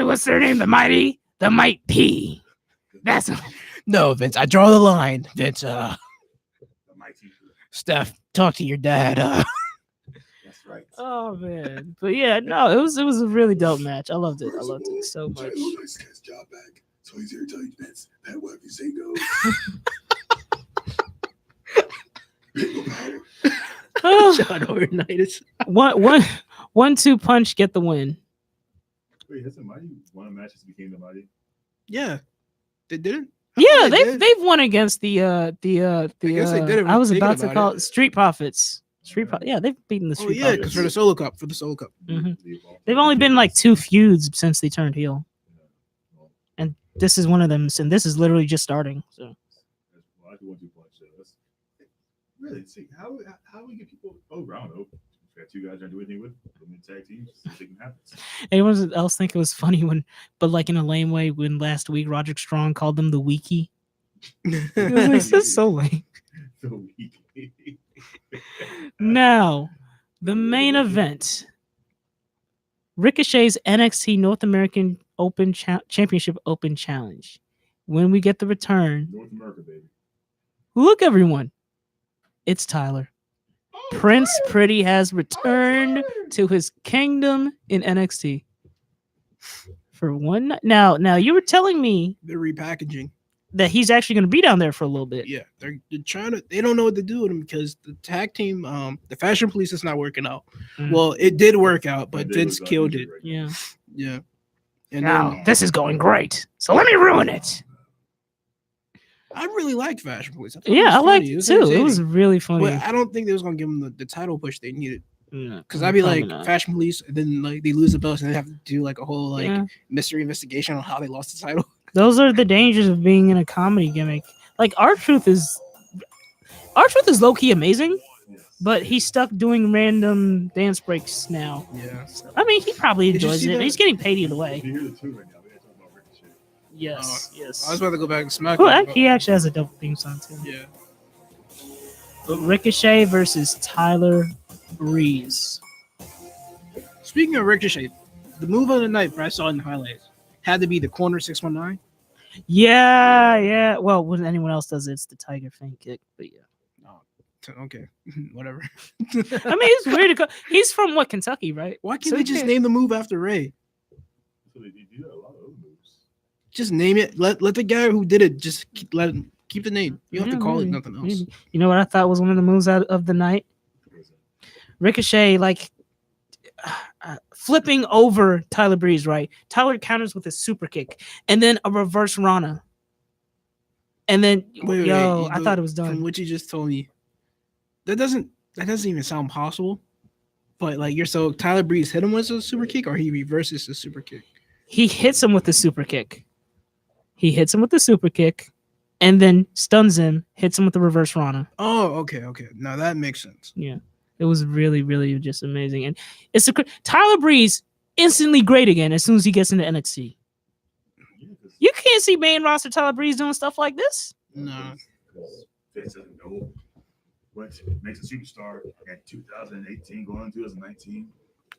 [SPEAKER 3] what's their name? The Mighty? The Might P. That's
[SPEAKER 4] No, Vince. I draw the line, Vince.
[SPEAKER 2] The Mighty.
[SPEAKER 4] Steph, talk to your dad.
[SPEAKER 5] Right.
[SPEAKER 3] Oh man, but yeah, no, it was a really dope match. I loved it. I loved it so much.
[SPEAKER 5] Giant Uso likes to get his job back, so he's here to tell you, Vince, that whatever you say goes. People power.
[SPEAKER 3] Oh,
[SPEAKER 4] John Laurinaitis.
[SPEAKER 3] 1-2 punch, get the win.
[SPEAKER 2] Wait, hasn't Mighty won a match since he became the Mighty?
[SPEAKER 4] Yeah, they didn't.
[SPEAKER 3] Yeah,
[SPEAKER 4] they
[SPEAKER 3] they've won against the
[SPEAKER 4] I guess they did it
[SPEAKER 3] I was
[SPEAKER 4] thinking
[SPEAKER 3] about to
[SPEAKER 4] about
[SPEAKER 3] call
[SPEAKER 4] it.
[SPEAKER 3] it Street Profits. Yeah, they've beaten the
[SPEAKER 4] Oh
[SPEAKER 3] Street
[SPEAKER 4] yeah,
[SPEAKER 3] Profits.
[SPEAKER 4] because for the solo cup,
[SPEAKER 3] Mhm. They've only been like 2 feuds since they turned heel, and this is one of them. And this is literally just starting. So
[SPEAKER 2] Well, I could 1-2 punch. So that's really see how we get people. Oh, I don't know. Got 2 guys trying to do anything with them in tag teams. Something happens.
[SPEAKER 3] anyone else think it was funny but like in a lame way, when last week Roderick Strong called them the Wiki. It was like,
[SPEAKER 4] it's
[SPEAKER 3] that's so lame.
[SPEAKER 2] So weak.
[SPEAKER 3] Now, the main event. Ricochet's NXT North American Open Championship Open Challenge. When we get the return,
[SPEAKER 2] North America, baby.
[SPEAKER 3] look everyone, it's Tyler. Prince Pretty has returned to his kingdom in NXT for one night. Now you were telling me
[SPEAKER 4] They're repackaging.
[SPEAKER 3] that he's actually going to be down there for a little bit.
[SPEAKER 4] Yeah, they're trying to. They don't know what to do with him because the tag team, the Fashion Police, is not working out.
[SPEAKER 3] Mm.
[SPEAKER 4] Well, it did work out, but
[SPEAKER 2] And they
[SPEAKER 4] Vince
[SPEAKER 2] was,
[SPEAKER 4] killed
[SPEAKER 2] injured
[SPEAKER 4] it.
[SPEAKER 2] right now.
[SPEAKER 3] Yeah.
[SPEAKER 4] Yeah. And
[SPEAKER 3] Now
[SPEAKER 4] then
[SPEAKER 3] this is going great, so let me ruin it.
[SPEAKER 4] I really liked Fashion Police. thought it
[SPEAKER 3] Yeah,
[SPEAKER 4] was
[SPEAKER 3] I
[SPEAKER 4] funny.
[SPEAKER 3] liked it
[SPEAKER 4] was
[SPEAKER 3] too. It was
[SPEAKER 4] entertaining.
[SPEAKER 3] really funny.
[SPEAKER 4] But I don't think they was gonna give them the title push they needed.
[SPEAKER 3] Because
[SPEAKER 4] Because I'd be like Fashion Police, and then like they lose the belts, and they have to do like a whole like
[SPEAKER 3] Yeah.
[SPEAKER 4] mystery investigation on how they lost the title.
[SPEAKER 3] Those are the dangers of being in a comedy gimmick. Like R-Truth is low key amazing,
[SPEAKER 2] Yes.
[SPEAKER 3] but he's stuck doing random dance breaks now.
[SPEAKER 4] Yeah.
[SPEAKER 3] So, I mean, he probably
[SPEAKER 4] Did you
[SPEAKER 3] enjoys
[SPEAKER 4] see
[SPEAKER 3] it.
[SPEAKER 4] that?
[SPEAKER 3] He's getting paid either
[SPEAKER 2] If
[SPEAKER 3] way.
[SPEAKER 2] you hear the 2 right now, we gotta talk about Ricochet.
[SPEAKER 3] Yes, yes.
[SPEAKER 4] I was about to go back and smack.
[SPEAKER 3] Well, he actually has a double theme song too.
[SPEAKER 4] Yeah.
[SPEAKER 3] But Ricochet versus Tyler Breeze.
[SPEAKER 4] Speaking of Ricochet, the move of the night I saw in the highlights had to be the corner 619.
[SPEAKER 3] Yeah. Well, when anyone else does it, it's the Tiger Feint kick. But yeah,
[SPEAKER 4] Okay, whatever.
[SPEAKER 3] I mean, it's weird to go. He's from what, Kentucky, right?
[SPEAKER 4] Why can't
[SPEAKER 3] So
[SPEAKER 4] they
[SPEAKER 3] he
[SPEAKER 4] just
[SPEAKER 3] can't-
[SPEAKER 4] name the move after Ray?
[SPEAKER 2] So they do that a lot of other moves.
[SPEAKER 4] Just name it. Let the guy who did it just let him keep the name. You don't have
[SPEAKER 3] Yeah,
[SPEAKER 4] to call
[SPEAKER 3] maybe,
[SPEAKER 4] it nothing else.
[SPEAKER 3] maybe. You know what I thought was one of the moves out of the night?
[SPEAKER 2] What is that?
[SPEAKER 3] Ricochet, like flipping over Tyler Breeze, right? Tyler counters with a super kick and then a reverse Rana. And then,
[SPEAKER 4] Wait,
[SPEAKER 3] I thought it was
[SPEAKER 4] From
[SPEAKER 3] done.
[SPEAKER 4] what you just told me, that doesn't even sound possible. But like so Tyler Breeze hit him with a super kick, or he reverses the super kick.
[SPEAKER 3] He hits him with the super kick. And then stuns him, hits him with the reverse Rana.
[SPEAKER 4] Oh, okay. Now that makes sense.
[SPEAKER 3] Yeah. It was really, really just amazing. And it's Tyler Breeze instantly great again as soon as he gets into NXT.
[SPEAKER 2] Yeah, 'cause-
[SPEAKER 3] You can't see main roster Tyler Breeze doing stuff like this.
[SPEAKER 4] No.
[SPEAKER 2] because Vince doesn't know what makes a superstar in 2018 going into 2019.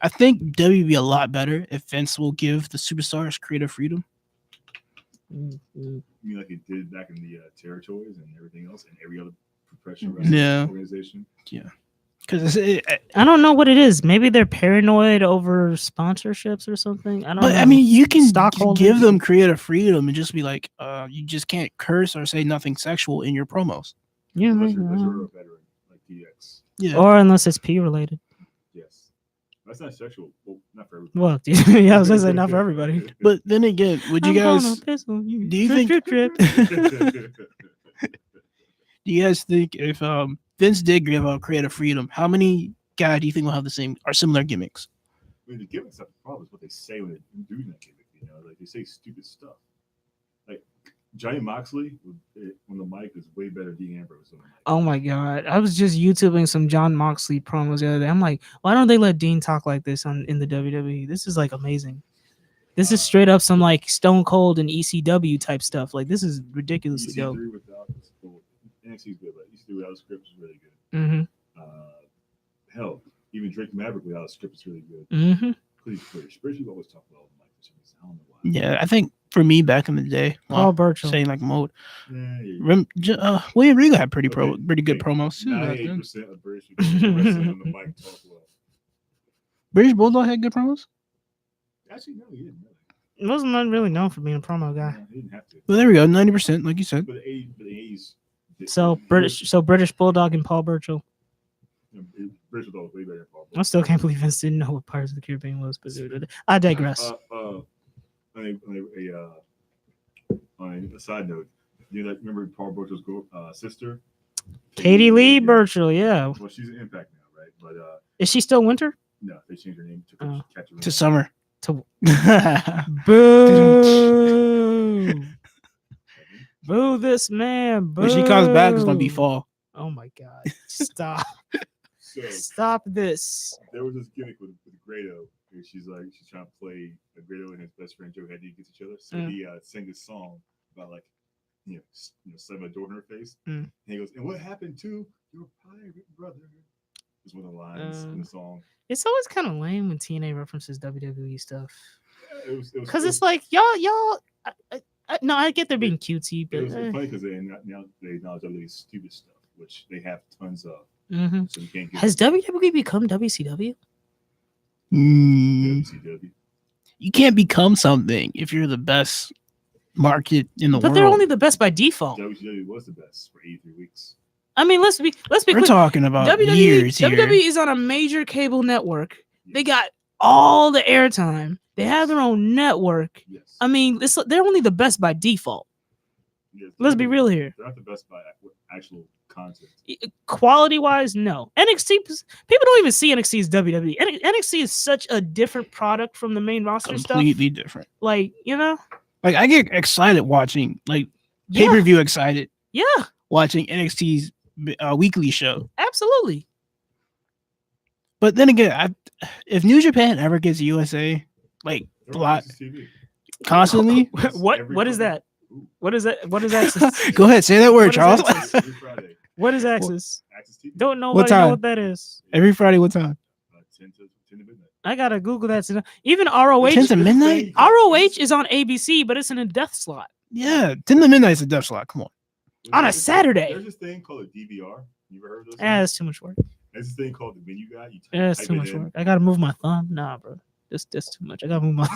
[SPEAKER 4] I think W would be a lot better if Vince will give the superstars creative freedom.
[SPEAKER 3] Mm-hmm.
[SPEAKER 2] You mean like he did back in the territories and everything else and every other professional wrestling
[SPEAKER 4] Yeah.
[SPEAKER 2] organization?
[SPEAKER 4] Because
[SPEAKER 3] I don't know what it is. Maybe they're paranoid over sponsorships or something. I don't
[SPEAKER 4] but
[SPEAKER 3] know.
[SPEAKER 4] I mean, you can
[SPEAKER 3] Stockholders.
[SPEAKER 4] give them creative freedom and just be like, you just can't curse or say nothing sexual in your promos.
[SPEAKER 3] yeah,
[SPEAKER 2] Unless
[SPEAKER 3] maybe,
[SPEAKER 2] you're a veteran like DX.
[SPEAKER 4] Yeah.
[SPEAKER 3] or unless it's P related.
[SPEAKER 2] Yes. That's not sexual. Well, not for everybody.
[SPEAKER 3] Well, yeah, I was gonna say not for everybody.
[SPEAKER 4] But then again, would you
[SPEAKER 3] I'm gonna
[SPEAKER 4] guys
[SPEAKER 3] piss on you.
[SPEAKER 4] do you
[SPEAKER 3] Drip,
[SPEAKER 4] think-
[SPEAKER 3] drip, drip.
[SPEAKER 4] do you guys think if Vince did give out creative freedom, how many guys do you think will have the same or similar gimmicks?
[SPEAKER 2] I mean, the gimmicks have the problem is what they say when they do that gimmick. You know, like they say stupid stuff. Like Johnny Moxley on the mic is way better than Dean Ambrose on the mic.
[SPEAKER 3] Oh my god! I was just YouTubing some John Moxley promos the other day. I'm like, why don't they let Dean talk like this in the WWE? This is like amazing. This is straight up some like Stone Cold and ECW type stuff. Like this is ridiculously dope.
[SPEAKER 2] EC3 without well, NXT's good, but EC3 without a script is really good.
[SPEAKER 3] Mm-hmm.
[SPEAKER 2] Hell, even Drake Maverick without a script is really good.
[SPEAKER 3] Mm-hmm.
[SPEAKER 2] Please, British people always talk about the mic for some reason. I don't know why.
[SPEAKER 4] Yeah, I think for me back in the day,
[SPEAKER 3] Paul Burchill.
[SPEAKER 4] saying like mode,
[SPEAKER 2] Yeah,
[SPEAKER 4] William Regal had pretty
[SPEAKER 2] Okay,
[SPEAKER 4] good
[SPEAKER 2] okay.
[SPEAKER 4] promos too. back then.
[SPEAKER 2] 98% of British people wrestling on the mic talk well.
[SPEAKER 4] British Bulldog had good promos.
[SPEAKER 2] Actually, no, he didn't really.
[SPEAKER 3] Wasn't not really known for being a promo guy.
[SPEAKER 2] No, he didn't have to.
[SPEAKER 4] Well, there we go. 90%, like you said.
[SPEAKER 2] But the 80s.
[SPEAKER 3] So British Bulldog and Paul Burchill.
[SPEAKER 2] British Bulldog was way better than Paul.
[SPEAKER 3] I still can't believe Vince didn't know what Pirates of the Caribbean was, but I digress.
[SPEAKER 2] On a side note, you know, remember Paul Burchill's sister?
[SPEAKER 3] Katie Lee Burchill, yeah.
[SPEAKER 2] Well, she's an Impact now, right? But
[SPEAKER 3] Is she still Winter?
[SPEAKER 2] no, they changed her name to
[SPEAKER 3] Oh.
[SPEAKER 2] Katarina.
[SPEAKER 4] To Summer.
[SPEAKER 3] To boo, boo this man. Boo.
[SPEAKER 4] When she comes back, it's gonna be fall.
[SPEAKER 3] Oh my god! Stop!
[SPEAKER 2] So
[SPEAKER 3] Stop this!
[SPEAKER 2] there was this gimmick with Grado. Where she's trying to play Grado and his best friend Joe Heddy against each other. So he sang this song about slamming a door in her face. And he goes, "And what happened to your pirate brother?" Is one of the lines in the song.
[SPEAKER 3] It's always kind of lame when TNA references WWE stuff.
[SPEAKER 2] Yeah, it was
[SPEAKER 3] Because it's like y'all. No, I get they're being cutesy,
[SPEAKER 2] It
[SPEAKER 3] but
[SPEAKER 2] was funny because they acknowledge WWE's stupid stuff, which they have tons of.
[SPEAKER 3] Mhm.
[SPEAKER 2] So you can't get
[SPEAKER 3] Has WWE become WCW?
[SPEAKER 2] WCW.
[SPEAKER 4] You can't become something if you're the best market in the
[SPEAKER 3] But
[SPEAKER 4] world.
[SPEAKER 3] they're only the best by default.
[SPEAKER 2] WCW was the best for 83 weeks.
[SPEAKER 3] I mean, let's be
[SPEAKER 4] We're
[SPEAKER 3] clear.
[SPEAKER 4] talking about years here.
[SPEAKER 3] WWE is on a major cable network. They got all the airtime. They have their own network.
[SPEAKER 2] Yes.
[SPEAKER 3] I mean, they're only the best by default.
[SPEAKER 2] Yes,
[SPEAKER 3] Let's be real here.
[SPEAKER 2] They're not the best by actual content.
[SPEAKER 3] Quality wise, no. NXT, people don't even see NXT as WWE. NXT is such a different product from the main roster
[SPEAKER 4] Completely
[SPEAKER 3] stuff.
[SPEAKER 4] different.
[SPEAKER 3] Like, you know?
[SPEAKER 4] Like I get excited watching like
[SPEAKER 3] Yeah.
[SPEAKER 4] pay-per-view excited
[SPEAKER 3] Yeah,
[SPEAKER 4] watching NXT's weekly show.
[SPEAKER 3] absolutely.
[SPEAKER 4] But then again, if New Japan ever gets USA like
[SPEAKER 2] They're on
[SPEAKER 4] lot
[SPEAKER 2] Access TV.
[SPEAKER 4] constantly,
[SPEAKER 3] What is that? What is that? What is Access?
[SPEAKER 4] go ahead, say that word,
[SPEAKER 3] What is
[SPEAKER 4] Charles.
[SPEAKER 3] Access?
[SPEAKER 2] Every Friday.
[SPEAKER 3] What is Access?
[SPEAKER 2] Access TV.
[SPEAKER 3] Don't know
[SPEAKER 4] What
[SPEAKER 3] know
[SPEAKER 4] time?
[SPEAKER 3] what that is.
[SPEAKER 4] Every Friday, what time?
[SPEAKER 2] 10 to midnight.
[SPEAKER 3] I gotta Google that. Even ROH.
[SPEAKER 4] 10 to midnight?
[SPEAKER 3] ROH is on ABC, but it's in a death slot.
[SPEAKER 4] Yeah, 10 to midnight is a death slot. Come on.
[SPEAKER 3] On a
[SPEAKER 2] There's
[SPEAKER 3] Saturday.
[SPEAKER 2] There's this thing called a DVR. You ever heard of this?
[SPEAKER 3] That's too much work.
[SPEAKER 2] There's this thing called the menu guide. You
[SPEAKER 3] That's
[SPEAKER 2] type
[SPEAKER 3] too
[SPEAKER 2] it
[SPEAKER 3] much
[SPEAKER 2] in.
[SPEAKER 3] work. I gotta move my thumb. Nah, bro. That's too much. I gotta move my.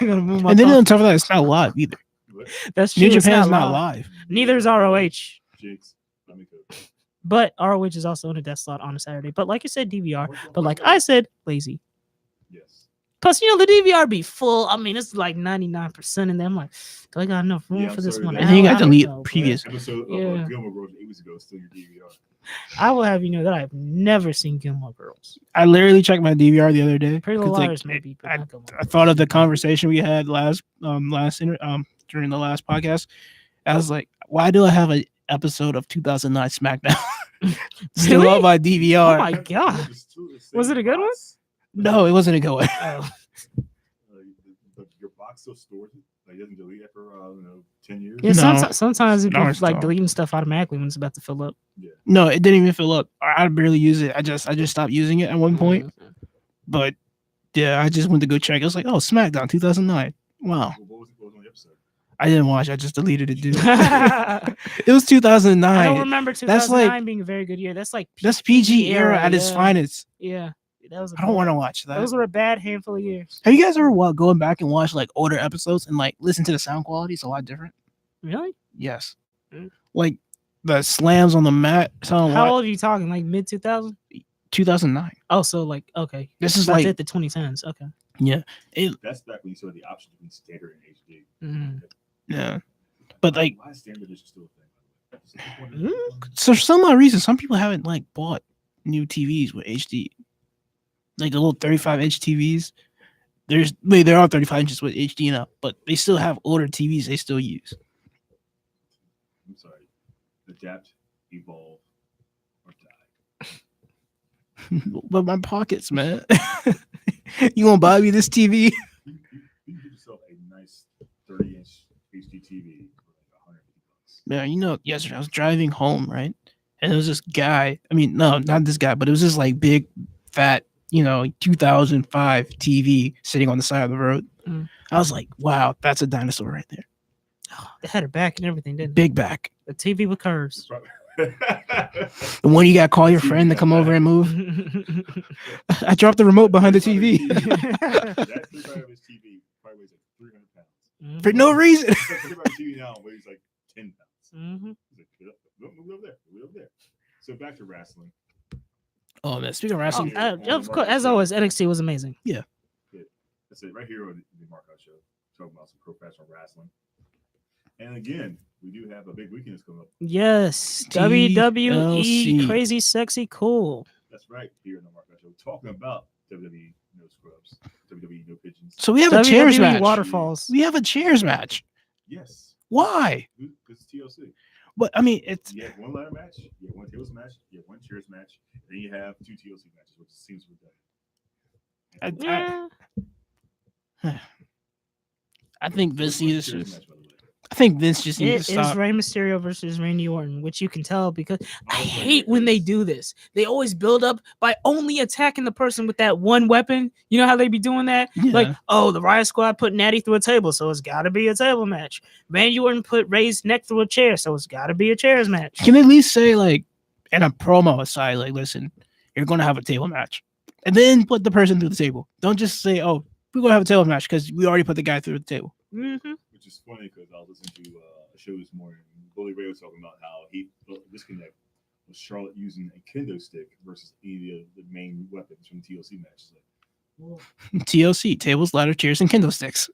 [SPEAKER 3] I gotta move my.
[SPEAKER 4] And then
[SPEAKER 3] thumb.
[SPEAKER 4] on top of that, it's not live either.
[SPEAKER 2] What?
[SPEAKER 3] That's true.
[SPEAKER 4] New
[SPEAKER 3] it's
[SPEAKER 4] Japan's not
[SPEAKER 3] live.
[SPEAKER 4] live.
[SPEAKER 3] Neither is ROH.
[SPEAKER 2] Jinx. Let me go.
[SPEAKER 3] But ROH is also in a death slot on a Saturday. But like you said, DVR. But like I said, lazy.
[SPEAKER 2] Yes.
[SPEAKER 3] Plus, the DVR be full. I mean, it's like 99% in there. I'm like, do I got enough room
[SPEAKER 2] Yeah,
[SPEAKER 3] for
[SPEAKER 2] I'm
[SPEAKER 3] this
[SPEAKER 2] sorry,
[SPEAKER 3] one?
[SPEAKER 2] that-
[SPEAKER 4] And then you
[SPEAKER 3] I
[SPEAKER 4] got to
[SPEAKER 3] don't
[SPEAKER 4] delete
[SPEAKER 3] know, bro.
[SPEAKER 4] previous.
[SPEAKER 2] Episode
[SPEAKER 3] Yeah.
[SPEAKER 2] of Gilmore Girls 8 weeks ago is still your DVR.
[SPEAKER 3] I will have you know that I've never seen Gilmore Girls.
[SPEAKER 4] I literally checked my DVR the other day.
[SPEAKER 3] Pretty Little
[SPEAKER 4] 'cause, like,
[SPEAKER 3] Liars, maybe. But not Gilmore
[SPEAKER 4] I thought of the conversation we had during the last podcast. I was like, why do I have an episode of 2009 SmackDown still
[SPEAKER 3] Really?
[SPEAKER 4] on my DVR?
[SPEAKER 3] Oh my god. Was it a good one?
[SPEAKER 4] No, it wasn't a good one.
[SPEAKER 3] Oh.
[SPEAKER 2] Your box still stores it. Like, it doesn't delete it for 10 years.
[SPEAKER 3] Yeah,
[SPEAKER 4] No.
[SPEAKER 3] sometimes it
[SPEAKER 4] No,
[SPEAKER 3] be
[SPEAKER 4] it's
[SPEAKER 3] like
[SPEAKER 4] not.
[SPEAKER 3] deleting stuff automatically when it's about to fill up.
[SPEAKER 4] No, it didn't even fill up. I barely use it. I just stopped using it at one point. But yeah, I just went to go check. I was like, oh, SmackDown 2009. Wow.
[SPEAKER 2] What was on the episode?
[SPEAKER 4] I didn't watch. I just deleted it, dude.
[SPEAKER 3] I
[SPEAKER 4] It was 2009.
[SPEAKER 3] don't remember
[SPEAKER 4] That's
[SPEAKER 3] 2009 being a very good year. That's like
[SPEAKER 4] That's PG era at its
[SPEAKER 3] yeah.
[SPEAKER 4] finest.
[SPEAKER 3] Yeah, that was.
[SPEAKER 4] I don't want to watch that.
[SPEAKER 3] Those were a bad handful of years.
[SPEAKER 4] Have you guys ever going back and watch like older episodes and like listen to the sound quality? It's a lot different.
[SPEAKER 3] Really?
[SPEAKER 4] Yes.
[SPEAKER 3] Mm.
[SPEAKER 4] Like the slams on the mat sound
[SPEAKER 3] How
[SPEAKER 4] like
[SPEAKER 3] old are you talking? Like mid 2000?
[SPEAKER 4] 2009.
[SPEAKER 3] Oh, so like okay.
[SPEAKER 4] This is
[SPEAKER 3] That's
[SPEAKER 4] like
[SPEAKER 3] it. The 2010s. Okay.
[SPEAKER 2] That's back when you saw the option between standard and HD.
[SPEAKER 3] Mhm.
[SPEAKER 4] yeah. But like
[SPEAKER 2] Why is standard edition still a thing?
[SPEAKER 3] Mm.
[SPEAKER 4] so for some odd reason, some people haven't like bought new TVs with HD. Like the little 35-inch TVs. There are 35 inches with HD now, but they still have older TVs they still use.
[SPEAKER 2] I'm sorry. Adapt, evolve, or die.
[SPEAKER 4] But my pockets, man. You gonna buy me this TV?
[SPEAKER 2] You can get yourself a nice 30-inch HD TV for like $150.
[SPEAKER 4] Man, yesterday I was driving home, right? And there was this guy. I mean, no, not this guy, but it was this like big, fat, 2005 TV sitting on the side of the road.
[SPEAKER 3] Mm.
[SPEAKER 4] I was like, wow, that's a dinosaur right there.
[SPEAKER 3] They had it back and everything, didn't
[SPEAKER 4] Big back.
[SPEAKER 3] they? The TV with curves.
[SPEAKER 4] The one you gotta call your friend to come over and move. I dropped the remote behind the TV
[SPEAKER 2] That 35-inch TV probably weighs like 300 pounds.
[SPEAKER 4] for no reason.
[SPEAKER 2] That 35-inch TV now weighs like 10 pounds.
[SPEAKER 3] Mhm.
[SPEAKER 2] He's like, "Get up, move over there, move over there." So back to wrestling.
[SPEAKER 4] Oh man, speaking of
[SPEAKER 3] Oh,
[SPEAKER 4] wrestling,
[SPEAKER 3] of course, as always, NXT was amazing.
[SPEAKER 2] That's it, right here on the Markout Show, talking about some professional wrestling. And again, we do have a big weekend that's coming up.
[SPEAKER 3] Yes,
[SPEAKER 4] TLC.
[SPEAKER 3] WWE, crazy, sexy, cool.
[SPEAKER 2] That's right, here on the Markout Show, talking about WWE No Scrubs, WWE No Pigeons.
[SPEAKER 4] so we have a chairs
[SPEAKER 3] WWE
[SPEAKER 4] match.
[SPEAKER 3] Waterfalls.
[SPEAKER 4] We have a chairs match.
[SPEAKER 2] Yes,
[SPEAKER 4] Why?
[SPEAKER 2] because it's TLC.
[SPEAKER 4] But I mean, it's
[SPEAKER 2] You have one ladder match, you have one tables match, you have one chairs match, and then you have 2 TLC matches, which seems redundant.
[SPEAKER 4] I think Vince needs to.
[SPEAKER 2] Chairs match, by the way.
[SPEAKER 4] I think Vince just needs
[SPEAKER 3] It
[SPEAKER 4] to
[SPEAKER 3] is
[SPEAKER 4] stop.
[SPEAKER 3] Rey Mysterio versus Randy Orton, which you can tell because I
[SPEAKER 2] Oh,
[SPEAKER 3] hate when they do this. They always build up by only attacking the person with that one weapon. You know how they be doing that? Like,
[SPEAKER 4] Yeah.
[SPEAKER 3] oh, the Riot Squad put Natty through a table, so it's got to be a table match. Randy Orton put Ray's neck through a chair, so it's got to be a chairs match.
[SPEAKER 4] Can they at least say like, in a promo aside, like, listen, you're gonna have a table match, and then put the person through the table. Don't just say, oh, we're gonna have a table match because we already put the guy through the table.
[SPEAKER 3] Mm-hmm.
[SPEAKER 2] Which is funny because I was listening to a show this morning. Bully Ray was talking about how he felt a disconnect with Charlotte using a kendo stick versus any of the main weapons from TLC matches. Like, well,
[SPEAKER 4] TLC, tables, ladder, chairs, and kendo sticks.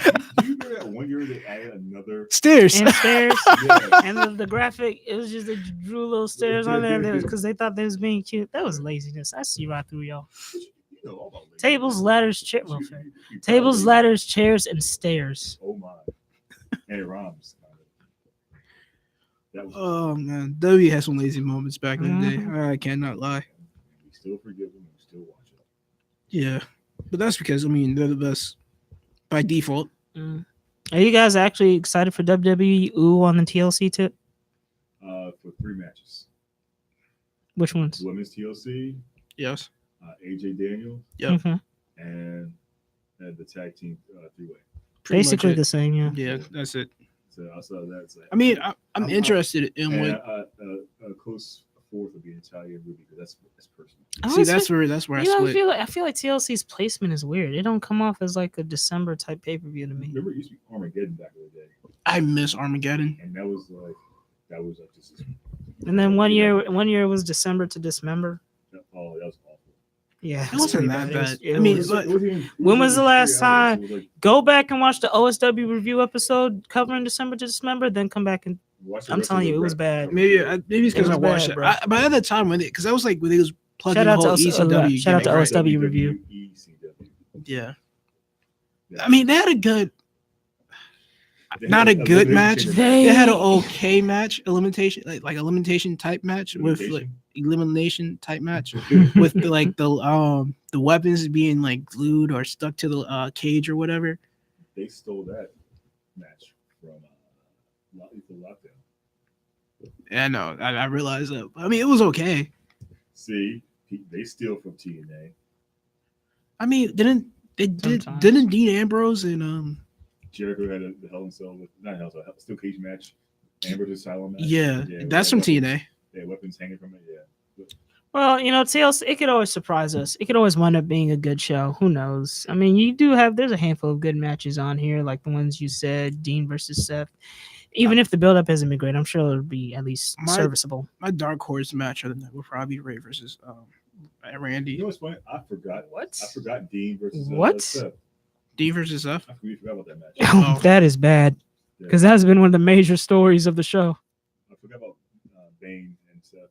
[SPEAKER 2] do you remember that one year they added another?
[SPEAKER 4] Stairs.
[SPEAKER 3] And stairs.
[SPEAKER 2] Yeah,
[SPEAKER 3] And the graphic, it was just they drew little stairs on there because they thought they was being cute. That was laziness. I see right through y'all.
[SPEAKER 2] you know all about lazy.
[SPEAKER 3] Tables, ladders, chair. Well,
[SPEAKER 2] You-
[SPEAKER 3] fair.
[SPEAKER 2] you
[SPEAKER 3] Tables,
[SPEAKER 2] probably-
[SPEAKER 3] ladders, chairs, and stairs.
[SPEAKER 2] Oh my! And it rhymes. That was.
[SPEAKER 4] Oh man, W had some lazy moments back in the day.
[SPEAKER 3] Mhm.
[SPEAKER 4] I cannot lie.
[SPEAKER 2] We still forgive them. We still watch it.
[SPEAKER 4] Yeah, but that's because I mean they're the best by default.
[SPEAKER 3] Mm. Are you guys actually excited for WWE Ooh on the TLC tip?
[SPEAKER 2] For 3 matches:
[SPEAKER 3] Which ones?
[SPEAKER 2] Women's TLC,
[SPEAKER 4] Yes.
[SPEAKER 2] AJ Daniels,
[SPEAKER 4] Yep.
[SPEAKER 3] Mhm.
[SPEAKER 2] and the tag team 3-way.
[SPEAKER 4] Pretty much
[SPEAKER 3] Basically
[SPEAKER 4] it.
[SPEAKER 3] the same, yeah.
[SPEAKER 4] Yeah, that's it.
[SPEAKER 2] So outside of that, it's like,
[SPEAKER 4] I mean, I'm
[SPEAKER 2] I'm-
[SPEAKER 4] interested in
[SPEAKER 2] and
[SPEAKER 4] what.
[SPEAKER 2] a close fourth would be Italian Ruby because that's personal.
[SPEAKER 3] I
[SPEAKER 4] See,
[SPEAKER 3] always
[SPEAKER 4] that's
[SPEAKER 3] feel-
[SPEAKER 4] where I
[SPEAKER 3] you know,
[SPEAKER 4] split.
[SPEAKER 3] I feel like TLC's placement is weird. It don't come off as like a December type pay per view to me.
[SPEAKER 2] Remember, it used to be Armageddon back in the day,
[SPEAKER 4] I miss Armageddon.
[SPEAKER 2] and that was like just.
[SPEAKER 3] And then one year it was December to Dismember.
[SPEAKER 2] Oh, that was awful.
[SPEAKER 3] Yeah,
[SPEAKER 4] It wasn't that bad.
[SPEAKER 3] It
[SPEAKER 4] I mean,
[SPEAKER 3] was-
[SPEAKER 4] but-
[SPEAKER 3] When was the last
[SPEAKER 2] 3 hours.
[SPEAKER 3] time-
[SPEAKER 2] It was like,
[SPEAKER 3] go back and watch the OSW review episode covering December to Dismember, then come back and
[SPEAKER 2] watch the
[SPEAKER 3] I'm
[SPEAKER 2] rest
[SPEAKER 3] telling
[SPEAKER 2] of
[SPEAKER 3] you,
[SPEAKER 2] the
[SPEAKER 3] it was
[SPEAKER 2] rep-
[SPEAKER 3] bad.
[SPEAKER 4] Maybe maybe it's because
[SPEAKER 3] was
[SPEAKER 4] I watched
[SPEAKER 3] bad,
[SPEAKER 4] it.
[SPEAKER 3] bro.
[SPEAKER 4] By that time when because I was like when they was plugging
[SPEAKER 3] Shout
[SPEAKER 4] the
[SPEAKER 3] out to
[SPEAKER 4] whole
[SPEAKER 3] us-
[SPEAKER 4] ECW.
[SPEAKER 3] shout out to
[SPEAKER 4] gimmick, right?
[SPEAKER 3] OSW review.
[SPEAKER 2] ECW.
[SPEAKER 4] Yeah,
[SPEAKER 2] Yeah.
[SPEAKER 4] I mean they had a good,
[SPEAKER 2] They
[SPEAKER 4] not
[SPEAKER 2] had
[SPEAKER 4] a good
[SPEAKER 2] elimination
[SPEAKER 4] match.
[SPEAKER 2] chamber
[SPEAKER 3] They-
[SPEAKER 4] They had an okay match, elimination like elimination type match with like elimination type match with the weapons being like glued or stuck to the cage or whatever.
[SPEAKER 2] They stole that match from Lethal Lockdown.
[SPEAKER 4] Yeah, no, I realized that. I mean, it was okay.
[SPEAKER 2] See, they steal from TNA.
[SPEAKER 4] I mean, didn't
[SPEAKER 3] Sometimes.
[SPEAKER 4] Dean Ambrose and
[SPEAKER 2] Jericho had the Hell in a Cell with not Hell in a Cell, Steel Cage match. Amber's Asylum match.
[SPEAKER 4] yeah,
[SPEAKER 2] we
[SPEAKER 4] that's
[SPEAKER 2] had
[SPEAKER 4] from
[SPEAKER 2] weapons-
[SPEAKER 4] TNA.
[SPEAKER 2] They had weapons hanging from it. Yeah.
[SPEAKER 3] Well, you know, TLC, it could always surprise us. It could always wind up being a good show. Who knows? I mean, there's a handful of good matches on here, like the ones you said, Dean versus Seth. Even if the build-up hasn't been great, I'm sure it'll be at least
[SPEAKER 4] My-
[SPEAKER 3] serviceable.
[SPEAKER 4] My dark horse match of the night will probably be Ray versus Randy.
[SPEAKER 2] You know what's funny? I forgot Dean versus
[SPEAKER 3] What?
[SPEAKER 2] Seth.
[SPEAKER 4] Dean versus F.
[SPEAKER 2] I completely forgot about that match.
[SPEAKER 3] Oh, that is bad,
[SPEAKER 2] Yeah.
[SPEAKER 3] because that has been one of the major stories of the show.
[SPEAKER 2] I forgot about Bane and Seth.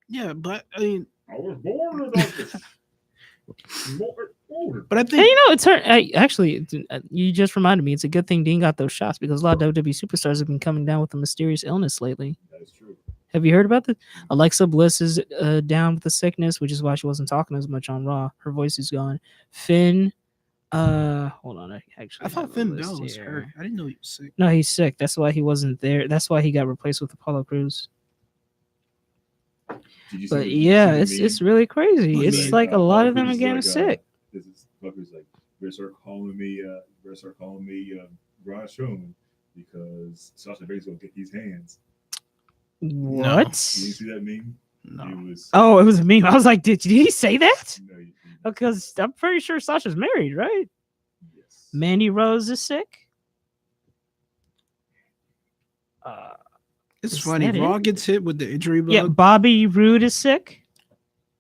[SPEAKER 4] Yeah, but I mean,
[SPEAKER 2] I was born without this.
[SPEAKER 4] but I
[SPEAKER 3] Hey,
[SPEAKER 4] think
[SPEAKER 3] you know, actually, you just reminded me. It's a good thing Dean got those shots because a lot of WWE superstars have been coming down with a mysterious illness lately.
[SPEAKER 2] That is true.
[SPEAKER 3] Have you heard about this? Alexa Bliss is down with the sickness, which is why she wasn't talking as much on Raw. Her voice is gone. Finn, hold on, I actually
[SPEAKER 4] I thought
[SPEAKER 3] have a
[SPEAKER 4] Finn
[SPEAKER 3] list
[SPEAKER 4] Bell was
[SPEAKER 3] here.
[SPEAKER 4] hurt. I didn't know he was sick.
[SPEAKER 3] No, he's sick. That's why he wasn't there. That's why he got replaced with Apollo Crews.
[SPEAKER 2] Did you
[SPEAKER 3] But
[SPEAKER 2] see
[SPEAKER 3] yeah,
[SPEAKER 2] the
[SPEAKER 3] it's
[SPEAKER 2] meme?
[SPEAKER 3] really crazy.
[SPEAKER 4] What
[SPEAKER 3] It's
[SPEAKER 4] meme?
[SPEAKER 3] like a lot of them
[SPEAKER 2] Fuckers
[SPEAKER 3] are getting
[SPEAKER 2] like,
[SPEAKER 3] sick.
[SPEAKER 2] This is fuckers like better start calling me Braun Strowman because Sasha Banks gonna get these hands.
[SPEAKER 3] What?
[SPEAKER 2] Did you see that meme?
[SPEAKER 4] No.
[SPEAKER 2] It was.
[SPEAKER 3] Oh, it was a meme. I was like, did he say that?
[SPEAKER 2] No, you-
[SPEAKER 3] Because I'm pretty sure Sasha's married, right?
[SPEAKER 2] yes.
[SPEAKER 3] Mandy Rose is sick.
[SPEAKER 4] It's
[SPEAKER 3] Is
[SPEAKER 4] funny.
[SPEAKER 3] that it?
[SPEAKER 4] Raw gets hit with the injury bug.
[SPEAKER 3] Yeah, Bobby Roode is sick.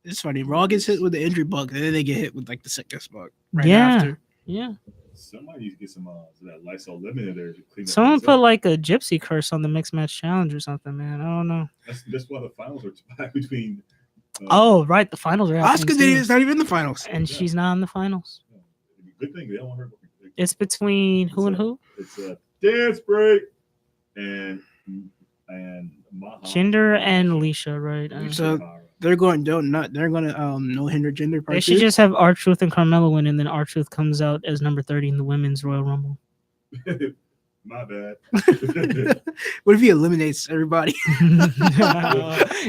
[SPEAKER 4] It's funny. Raw gets hit with the injury bug, and then they get hit with like the sickness bug right
[SPEAKER 3] Yeah.
[SPEAKER 4] after.
[SPEAKER 3] Yeah.
[SPEAKER 2] Somebody needs to get some that Lysol lemon in there to clean.
[SPEAKER 3] Someone
[SPEAKER 2] things
[SPEAKER 3] put
[SPEAKER 2] up.
[SPEAKER 3] like a gypsy curse on the mixed match challenge or something, man. I don't know.
[SPEAKER 2] That's why the finals are tied between.
[SPEAKER 3] Oh, right. The finals are happening.
[SPEAKER 4] Asuka
[SPEAKER 3] too.
[SPEAKER 4] is not even in the finals.
[SPEAKER 3] And she's not in the finals.
[SPEAKER 2] Good thing they don't want her.
[SPEAKER 3] It's between who and who?
[SPEAKER 2] It's a dance break and Maha.
[SPEAKER 3] Jinder and Alicia, right?
[SPEAKER 4] So they're going no hinder gender part
[SPEAKER 3] They should
[SPEAKER 4] two.
[SPEAKER 3] just have R-Truth and Carmella win, and then R-Truth comes out as number 30 in the women's Royal Rumble.
[SPEAKER 2] My bad.
[SPEAKER 4] What if he eliminates everybody?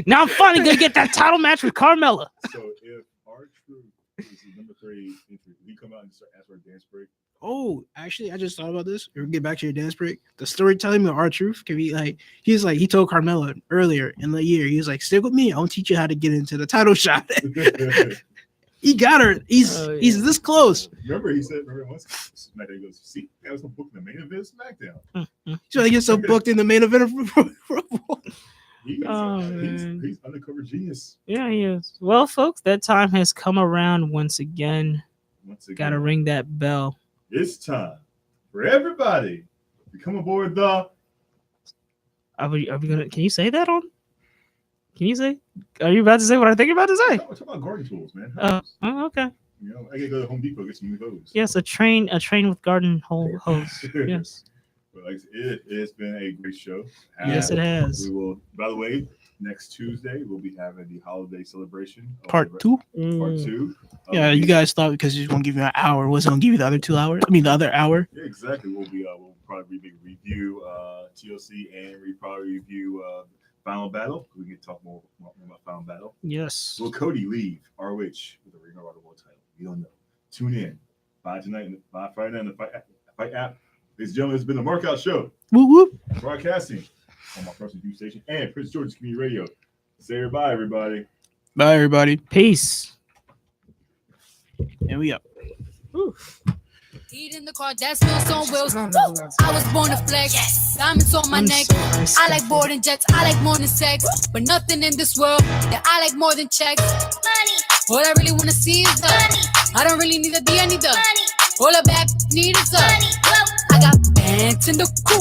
[SPEAKER 3] Now I'm finally gonna get that title match with Carmella.
[SPEAKER 2] So if R-Truth is the number 30 entry, we come out and start ask for a dance break.
[SPEAKER 4] Oh, actually, I just thought about this. We'll get back to your dance break. The storytelling of R-Truth can be like he told Carmella earlier in the year, he was like, stick with me, I'll teach you how to get into the title shot. He got her. He's this close.
[SPEAKER 2] Remember once SmackDown he goes, see, I was booked in the main event of SmackDown.
[SPEAKER 4] He's trying to get so booked in the main event of Rumble.
[SPEAKER 2] He's undercover genius.
[SPEAKER 3] Yeah, he is. Well, folks, that time has come around once again.
[SPEAKER 2] Once again,
[SPEAKER 3] Gotta ring that bell.
[SPEAKER 2] it's time for everybody to come aboard the.
[SPEAKER 3] Are we gonna? Can you say that on? Can you say? Are you about to say what I think you're about to say?
[SPEAKER 2] We're talking about garden tools, man.
[SPEAKER 3] Oh, okay.
[SPEAKER 2] You know, I gotta go to Home Depot get some new hose.
[SPEAKER 3] Yes, a train with garden hose. Yes,
[SPEAKER 2] But like it's been a great show.
[SPEAKER 3] yes, it has.
[SPEAKER 2] We will. By the way, next Tuesday we'll be having the holiday celebration. of
[SPEAKER 4] Part
[SPEAKER 2] the-
[SPEAKER 4] two.
[SPEAKER 2] Part
[SPEAKER 3] Mm.
[SPEAKER 2] 2.
[SPEAKER 4] Yeah, you guys thought because he's gonna give you an hour, was gonna give you the other 2 hours. I mean, the other hour.
[SPEAKER 2] Yeah, exactly. We'll probably review TLC and we probably review Final Battle. We can talk more about Final Battle.
[SPEAKER 3] Yes.
[SPEAKER 2] Will Cody leave ROH with a Ring of Honor World title? We don't know. Tune in. By Friday night in the Fight app. Ladies and gentlemen, it's been the Markout Show.
[SPEAKER 4] Whoop whoop.
[SPEAKER 2] Broadcasting on my personal news station and Prince George's Community Radio. Say goodbye, everybody.
[SPEAKER 4] Bye, everybody.
[SPEAKER 3] Peace.
[SPEAKER 4] And we up.
[SPEAKER 6] Eating the car, that's wheels on wheels. Woo! I was born to flex. Diamonds on my neck. I like boarding jets. I like more than sex. But nothing in this world that I like more than checks. Money. All I really wanna see is the money. I don't really need a D, I need the money. All I back need is the money. I got bands in the coop.